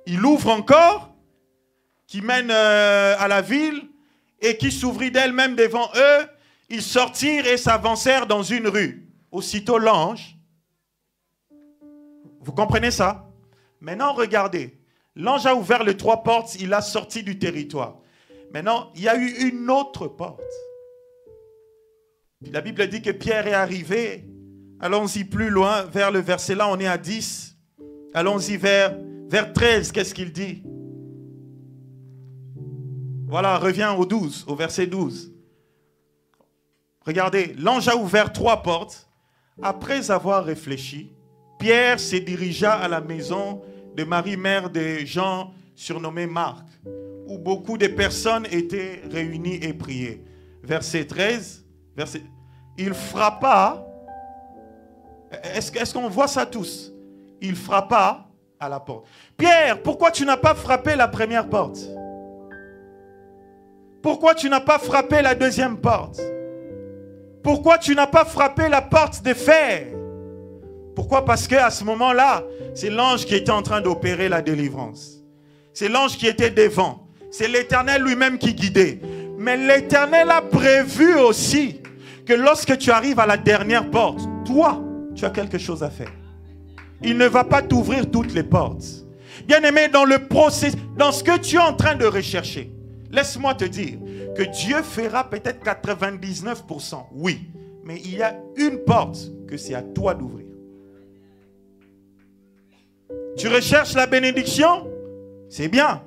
Il ouvre encore, qui mène à la ville et qui s'ouvrit d'elle-même devant eux. Ils sortirent et s'avancèrent dans une rue. Aussitôt l'ange, vous comprenez ça? Maintenant regardez, l'ange a ouvert les trois portes, il a sorti du territoire. Maintenant, il y a eu une autre porte. La Bible dit que Pierre est arrivé. Allons-y plus loin, vers le verset là, on est à 10. Allons-y vers 13, qu'est-ce qu'il dit? Voilà, reviens au 12, au verset 12. Regardez, l'ange a ouvert trois portes. Après avoir réfléchi, Pierre se dirigea à la maison de Marie, mère de Jean, surnommé Marc, où beaucoup de personnes étaient réunies et priaient. Verset 13, il frappa. Est-ce qu'on voit ça tous? Il frappa à la porte. Pierre, pourquoi tu n'as pas frappé la première porte? Pourquoi tu n'as pas frappé la deuxième porte? Pourquoi tu n'as pas frappé la porte de fer? Pourquoi? Parce qu'à ce moment-là, c'est l'ange qui était en train d'opérer la délivrance. C'est l'ange qui était devant. C'est l'Éternel lui-même qui guidait. Mais l'Éternel a prévu aussi que lorsque tu arrives à la dernière porte, toi, tu as quelque chose à faire. Il ne va pas t'ouvrir toutes les portes. Bien-aimé, dans le processus, dans ce que tu es en train de rechercher, laisse-moi te dire que Dieu fera peut-être 99%, oui. Mais il y a une porte que c'est à toi d'ouvrir. Tu recherches la bénédiction? C'est bien.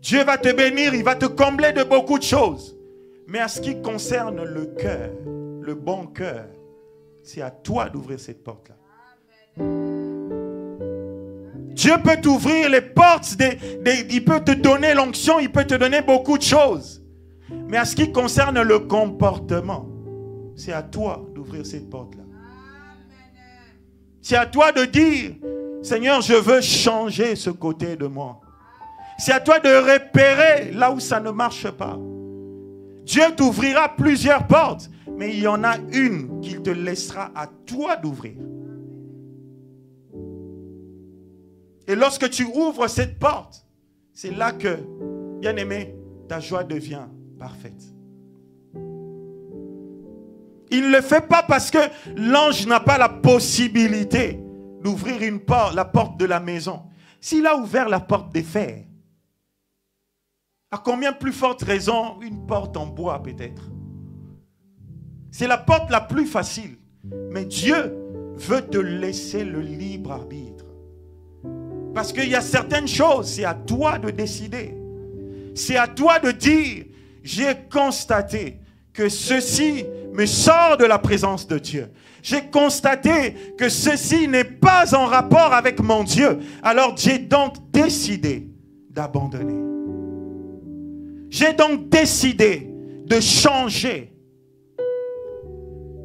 Dieu va te bénir, il va te combler de beaucoup de choses. Mais à ce qui concerne le cœur, le bon cœur, c'est à toi d'ouvrir cette porte-là. Dieu peut t'ouvrir les portes, il peut te donner l'onction, il peut te donner beaucoup de choses. Mais à ce qui concerne le comportement, c'est à toi d'ouvrir cette porte-là. C'est à toi de dire, Seigneur, je veux changer ce côté de moi. C'est à toi de repérer là où ça ne marche pas. Dieu t'ouvrira plusieurs portes, mais il y en a une qu'il te laissera à toi d'ouvrir. Et lorsque tu ouvres cette porte, c'est là que, bien-aimé, ta joie devient parfaite. Il ne le fait pas parce que l'ange n'a pas la possibilité d'ouvrir une porte, la porte de la maison. S'il a ouvert la porte des fers, à combien plus forte raison une porte en bois peut-être? C'est la porte la plus facile. Mais Dieu veut te laisser le libre arbitre. Parce qu'il y a certaines choses, c'est à toi de décider. C'est à toi de dire, j'ai constaté que ceci me sort de la présence de Dieu. J'ai constaté que ceci n'est pas en rapport avec mon Dieu. Alors j'ai donc décidé d'abandonner. J'ai donc décidé de changer.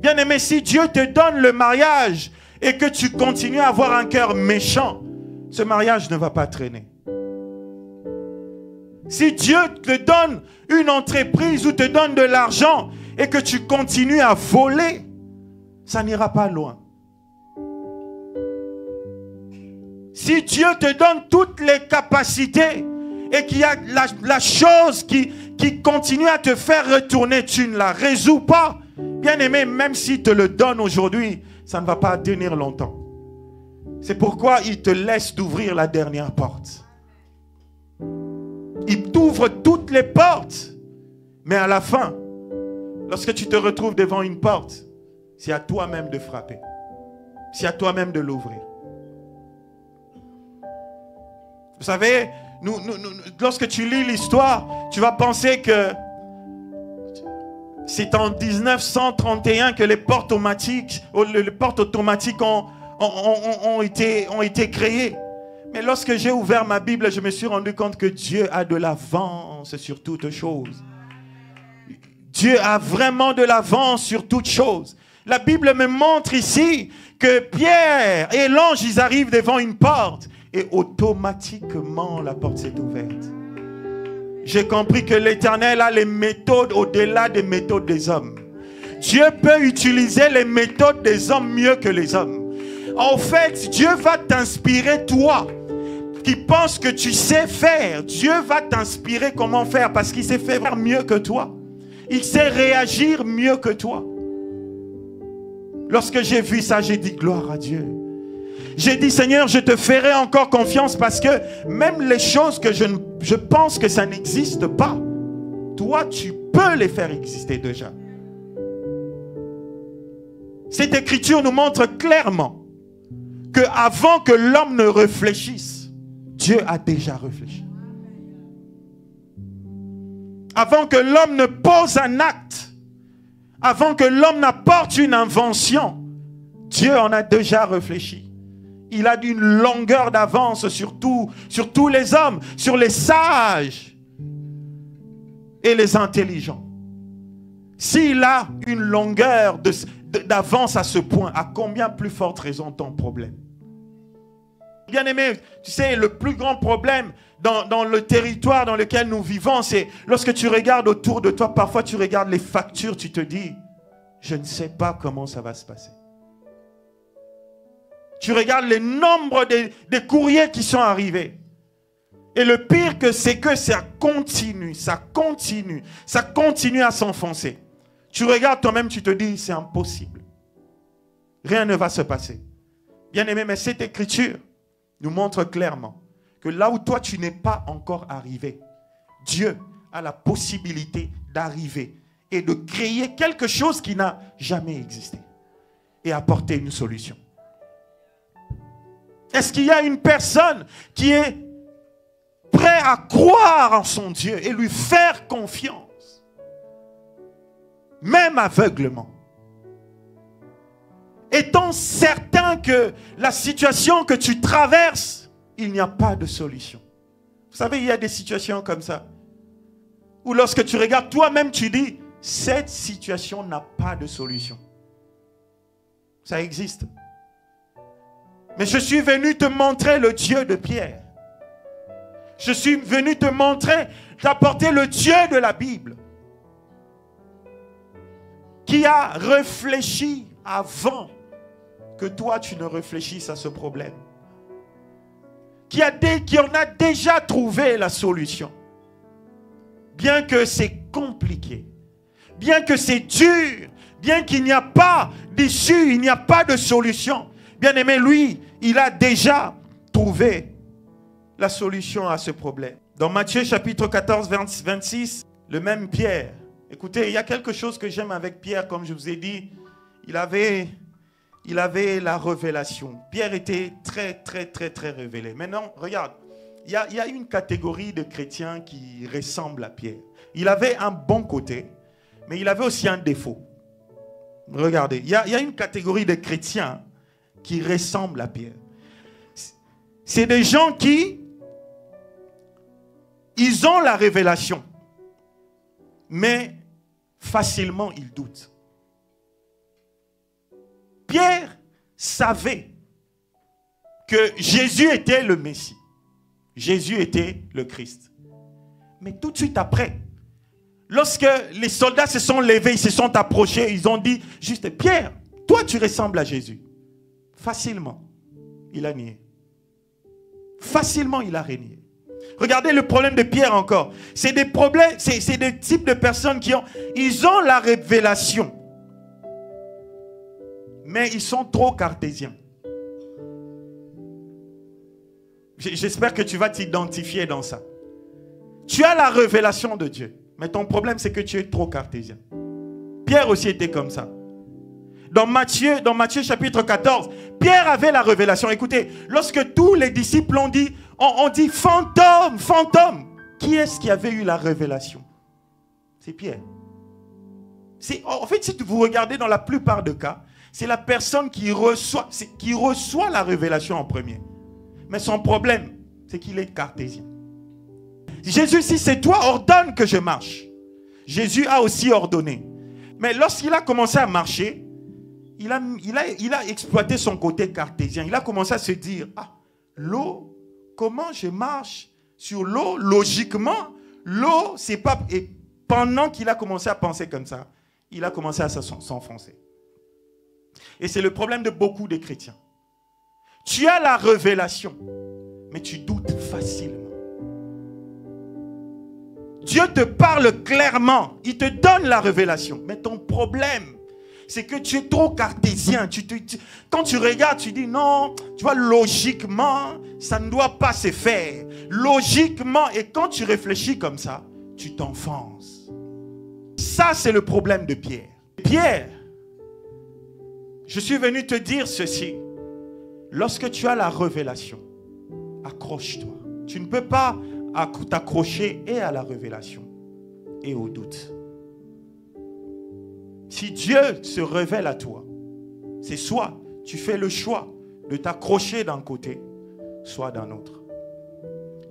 Bien-aimé, si Dieu te donne le mariage et que tu continues à avoir un cœur méchant, ce mariage ne va pas traîner. Si Dieu te donne une entreprise ou te donne de l'argent et que tu continues à voler, ça n'ira pas loin. Si Dieu te donne toutes les capacités et qu'il y a la chose qui continue à te faire retourner, tu ne la résous pas, bien aimé, même s'il te le donne aujourd'hui, ça ne va pas tenir longtemps. C'est pourquoi il te laisse d'ouvrir la dernière porte. Il t'ouvre toutes les portes, mais à la fin, lorsque tu te retrouves devant une porte, c'est à toi-même de frapper. C'est à toi-même de l'ouvrir. Vous savez, lorsque tu lis l'histoire, tu vas penser que c'est en 1931 que les portes automatiques ont été créées. Mais lorsque j'ai ouvert ma Bible, je me suis rendu compte que Dieu a de l'avance sur toutes choses. Dieu a vraiment de l'avance sur toutes choses. La Bible me montre ici que Pierre et l'ange, ils arrivent devant une porte et automatiquement la porte s'est ouverte. J'ai compris que l'Éternel a les méthodes au-delà des méthodes des hommes. Dieu peut utiliser les méthodes des hommes mieux que les hommes. En fait, Dieu va t'inspirer, toi, qui penses que tu sais faire. Dieu va t'inspirer comment faire parce qu'il sait faire mieux que toi. Il sait réagir mieux que toi. Lorsque j'ai vu ça, j'ai dit gloire à Dieu. J'ai dit, Seigneur, je te ferai encore confiance parce que même les choses que je pense que ça n'existe pas, toi, tu peux les faire exister déjà. Cette écriture nous montre clairement que avant que l'homme ne réfléchisse, Dieu a déjà réfléchi. Avant que l'homme ne pose un acte, avant que l'homme n'apporte une invention, Dieu en a déjà réfléchi. Il a une longueur d'avance sur tous les hommes, sur les sages et les intelligents. S'il a une longueur d'avance à ce point, à combien plus forte raison ton problème? Bien aimé, tu sais, le plus grand problème dans le territoire dans lequel nous vivons, c'est lorsque tu regardes autour de toi, parfois tu regardes les factures, tu te dis, je ne sais pas comment ça va se passer. Tu regardes les nombres des courriers qui sont arrivés. Et le pire c'est que ça continue à s'enfoncer. Tu regardes toi-même, tu te dis, c'est impossible. Rien ne va se passer. Bien aimé, mais cette écriture nous montre clairement que là où toi tu n'es pas encore arrivé, Dieu a la possibilité d'arriver et de créer quelque chose qui n'a jamais existé et apporter une solution. Est-ce qu'il y a une personne qui est prête à croire en son Dieu et lui faire confiance, même aveuglement, étant certain que la situation que tu traverses, il n'y a pas de solution? Vous savez, il y a des situations comme ça, où lorsque tu regardes toi-même, tu dis, cette situation n'a pas de solution. Ça existe. Mais je suis venu te montrer le Dieu de Pierre. Je suis venu te montrer, t'apporter le Dieu de la Bible. Qui a réfléchi avant que toi tu ne réfléchisses à ce problème. Qui en a déjà trouvé la solution. Bien que c'est compliqué. Bien que c'est dur. Bien qu'il n'y a pas d'issue, il n'y a pas de solution. Bien aimé, lui, il a déjà trouvé la solution à ce problème. Dans Matthieu chapitre 14, 26, le même Pierre. Écoutez, il y a quelque chose que j'aime avec Pierre, comme je vous ai dit. Il avait la révélation. Pierre était très révélé. Maintenant, regarde, il y a une catégorie de chrétiens qui ressemblent à Pierre. Il avait un bon côté, mais il avait aussi un défaut. Regardez, il y a une catégorie de chrétiens qui ressemblent à Pierre. C'est des gens qui, ils ont la révélation, mais facilement ils doutent. Pierre savait que Jésus était le Messie. Jésus était le Christ. Mais tout de suite après, lorsque les soldats se sont levés, ils se sont approchés, ils ont dit juste, Pierre, toi tu ressembles à Jésus. Facilement, il a nié. Facilement, il a renié. Regardez le problème de Pierre encore. C'est des problèmes, c'est des types de personnes qui ont la révélation. Mais ils sont trop cartésiens. J'espère que tu vas t'identifier dans ça. Tu as la révélation de Dieu. Mais ton problème, c'est que tu es trop cartésien. Pierre aussi était comme ça. Dans Matthieu chapitre 14, Pierre avait la révélation. Écoutez, lorsque tous les disciples ont dit, on dit fantôme, fantôme. Qui est-ce qui avait eu la révélation? C'est Pierre. En fait, si vous regardez dans la plupart des cas, c'est la personne qui reçoit la révélation en premier. Mais son problème, c'est qu'il est cartésien. Jésus, si c'est toi, ordonne que je marche. Jésus a aussi ordonné. Mais lorsqu'il a commencé à marcher, il a exploité son côté cartésien. Il a commencé à se dire, l'eau, comment je marche sur l'eau? Logiquement, l'eau, c'est pas... Et pendant qu'il a commencé à penser comme ça, il a commencé à s'enfoncer. Et c'est le problème de beaucoup de chrétiens. Tu as la révélation, mais tu doutes facilement. Dieu te parle clairement, il te donne la révélation. Mais ton problème, c'est que tu es trop cartésien. Quand tu regardes, tu dis non, tu vois, logiquement, ça ne doit pas se faire. Logiquement, et quand tu réfléchis comme ça, tu t'enfonces. Ça, c'est le problème de Pierre. Pierre, je suis venu te dire ceci. Lorsque tu as la révélation, accroche-toi. Tu ne peux pas t'accrocher et à la révélation et au doute. Si Dieu se révèle à toi, c'est soit tu fais le choix de t'accrocher d'un côté, soit d'un autre.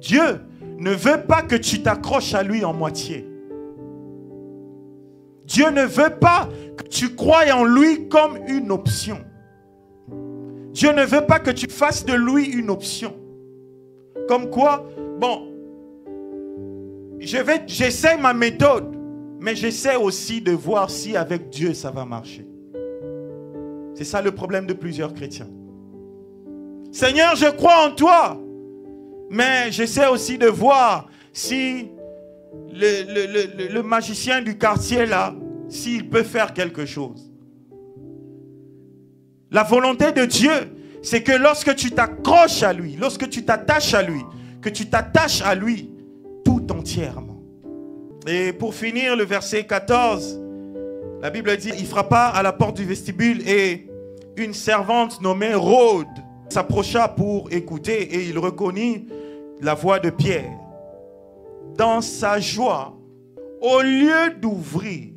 Dieu ne veut pas que tu t'accroches à lui en moitié. Dieu ne veut pas que tu croies en lui comme une option. Dieu ne veut pas que tu fasses de lui une option. Comme quoi, bon, j'essaie ma méthode, mais j'essaie aussi de voir si avec Dieu ça va marcher. C'est ça le problème de plusieurs chrétiens. Seigneur, je crois en toi, mais j'essaie aussi de voir si le magicien du quartier là, s'il peut faire quelque chose. La volonté de Dieu, c'est que lorsque tu t'accroches à lui, lorsque tu t'attaches à lui, que tu t'attaches à lui tout entièrement. Et pour finir, le verset 14, la Bible dit, il frappa à la porte du vestibule et une servante nommée Rhôde s'approcha pour écouter et il reconnut la voix de Pierre. Dans sa joie, au lieu d'ouvrir,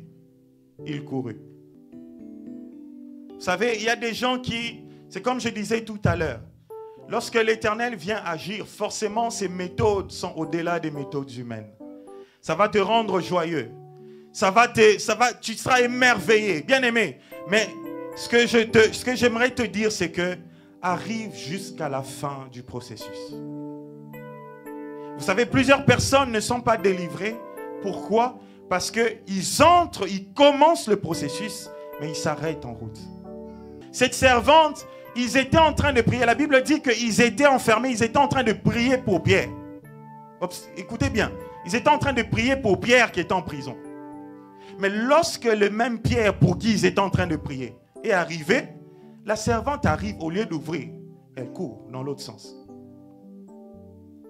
il courut. Vous savez, il y a des gens qui, c'est comme je disais tout à l'heure, lorsque l'Éternel vient agir, forcément ses méthodes sont au-delà des méthodes humaines. Ça va te rendre joyeux. tu seras émerveillé, bien aimé. Mais ce que j'aimerais te dire, c'est que arrive jusqu'à la fin du processus. Vous savez, plusieurs personnes ne sont pas délivrées. Pourquoi? Parce qu'ils commencent le processus, mais ils s'arrêtent en route. Cette servante, ils étaient en train de prier. La Bible dit qu'ils étaient enfermés, ils étaient en train de prier pour Pierre. Écoutez bien, ils étaient en train de prier pour Pierre qui était en prison. Mais lorsque le même Pierre pour qui ils étaient en train de prier est arrivé, la servante arrive, au lieu d'ouvrir, elle court dans l'autre sens.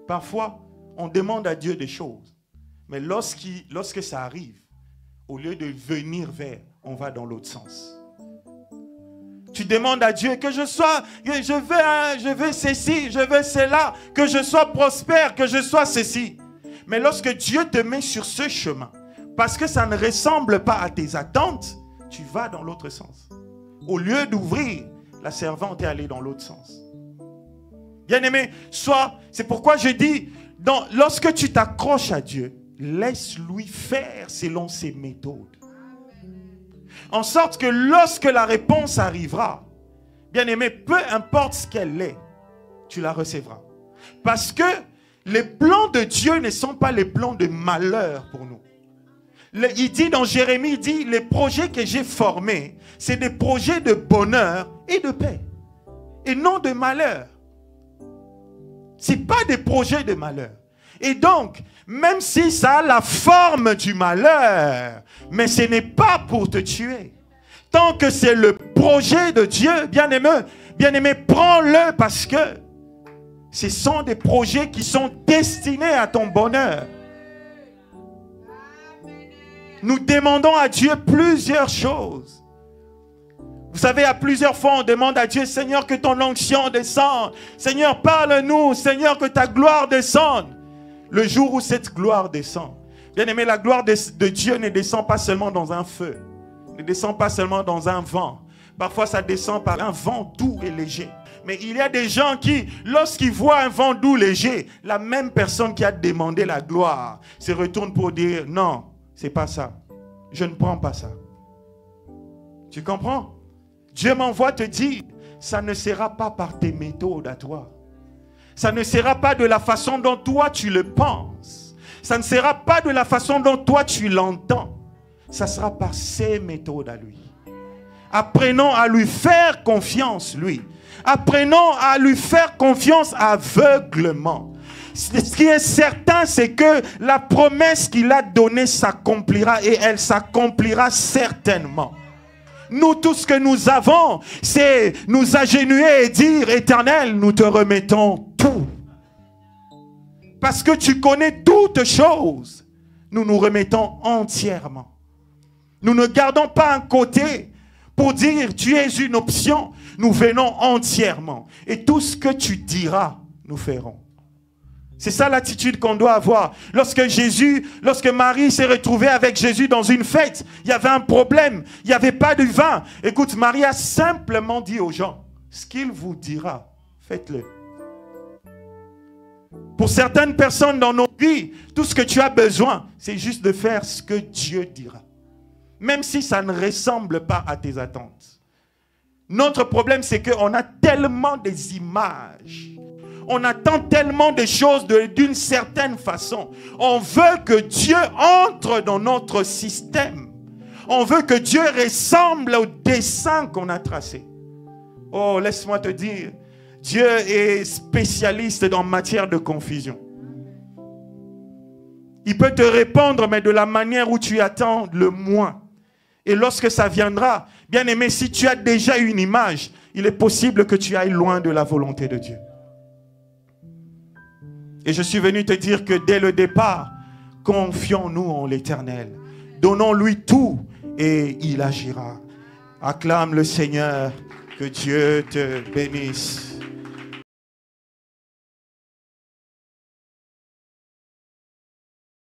Parfois, on demande à Dieu des choses, mais lorsque ça arrive, au lieu de venir vers, on va dans l'autre sens. Tu demandes à Dieu que je veux ceci, je veux cela, que je sois prospère, que je sois ceci. Mais lorsque Dieu te met sur ce chemin, parce que ça ne ressemble pas à tes attentes, tu vas dans l'autre sens. Au lieu d'ouvrir, la servante est allée dans l'autre sens. Bien-aimé, c'est pourquoi je dis, lorsque tu t'accroches à Dieu, laisse-lui faire selon ses méthodes. En sorte que lorsque la réponse arrivera, bien-aimé, peu importe ce qu'elle est, tu la recevras. Parce que les plans de Dieu ne sont pas les plans de malheur pour nous. Il dit dans Jérémie, il dit, les projets que j'ai formés, c'est des projets de bonheur et de paix. Et non de malheur. Ce n'est pas des projets de malheur. Et donc, même si ça a la forme du malheur, mais ce n'est pas pour te tuer. Tant que c'est le projet de Dieu, bien-aimé, prends-le parce que ce sont des projets qui sont destinés à ton bonheur. Nous demandons à Dieu plusieurs choses. Vous savez, à plusieurs fois, on demande à Dieu, Seigneur, que ton onction descende. Seigneur, parle-nous. Seigneur, que ta gloire descende. Le jour où cette gloire descend, bien aimé, la gloire de Dieu ne descend pas seulement dans un feu, ne descend pas seulement dans un vent. Parfois, ça descend par un vent doux et léger. Mais il y a des gens qui, lorsqu'ils voient un vent doux, léger, la même personne qui a demandé la gloire se retourne pour dire, non, c'est pas ça. Je ne prends pas ça. Tu comprends? Dieu m'envoie te dire, ça ne sera pas par tes méthodes à toi. Ça ne sera pas de la façon dont toi tu le penses. Ça ne sera pas de la façon dont toi tu l'entends. Ça sera par ses méthodes à lui. Apprenons à lui faire confiance, lui. Apprenons à lui faire confiance aveuglement. Ce qui est certain, c'est que la promesse qu'il a donnée s'accomplira et elle s'accomplira certainement. Nous, tout ce que nous avons, c'est nous agenouiller et dire, Éternel, nous te remettons tout. Parce que tu connais toutes choses. Nous nous remettons entièrement. Nous ne gardons pas un côté pour dire, tu es une option. Nous venons entièrement. Et tout ce que tu diras, nous ferons. C'est ça l'attitude qu'on doit avoir. Lorsque Marie s'est retrouvée avec Jésus dans une fête, il y avait un problème. Il n'y avait pas de vin. Écoute, Marie a simplement dit aux gens, ce qu'il vous dira, faites-le. Pour certaines personnes dans nos vies, tout ce que tu as besoin, c'est juste de faire ce que Dieu dira. Même si ça ne ressemble pas à tes attentes. Notre problème, c'est qu'on a tellement des images. On attend tellement de choses d'une certaine façon. On veut que Dieu entre dans notre système. On veut que Dieu ressemble au dessin qu'on a tracé. Oh, laisse-moi te dire, Dieu est spécialiste en matière de confusion. Il peut te répondre, mais de la manière où tu attends le moins. Et lorsque ça viendra, bien aimé, si tu as déjà une image, il est possible que tu ailles loin de la volonté de Dieu. Et je suis venu te dire que dès le départ, confions-nous en l'Éternel. Donnons-lui tout et il agira. Acclame le Seigneur, que Dieu te bénisse.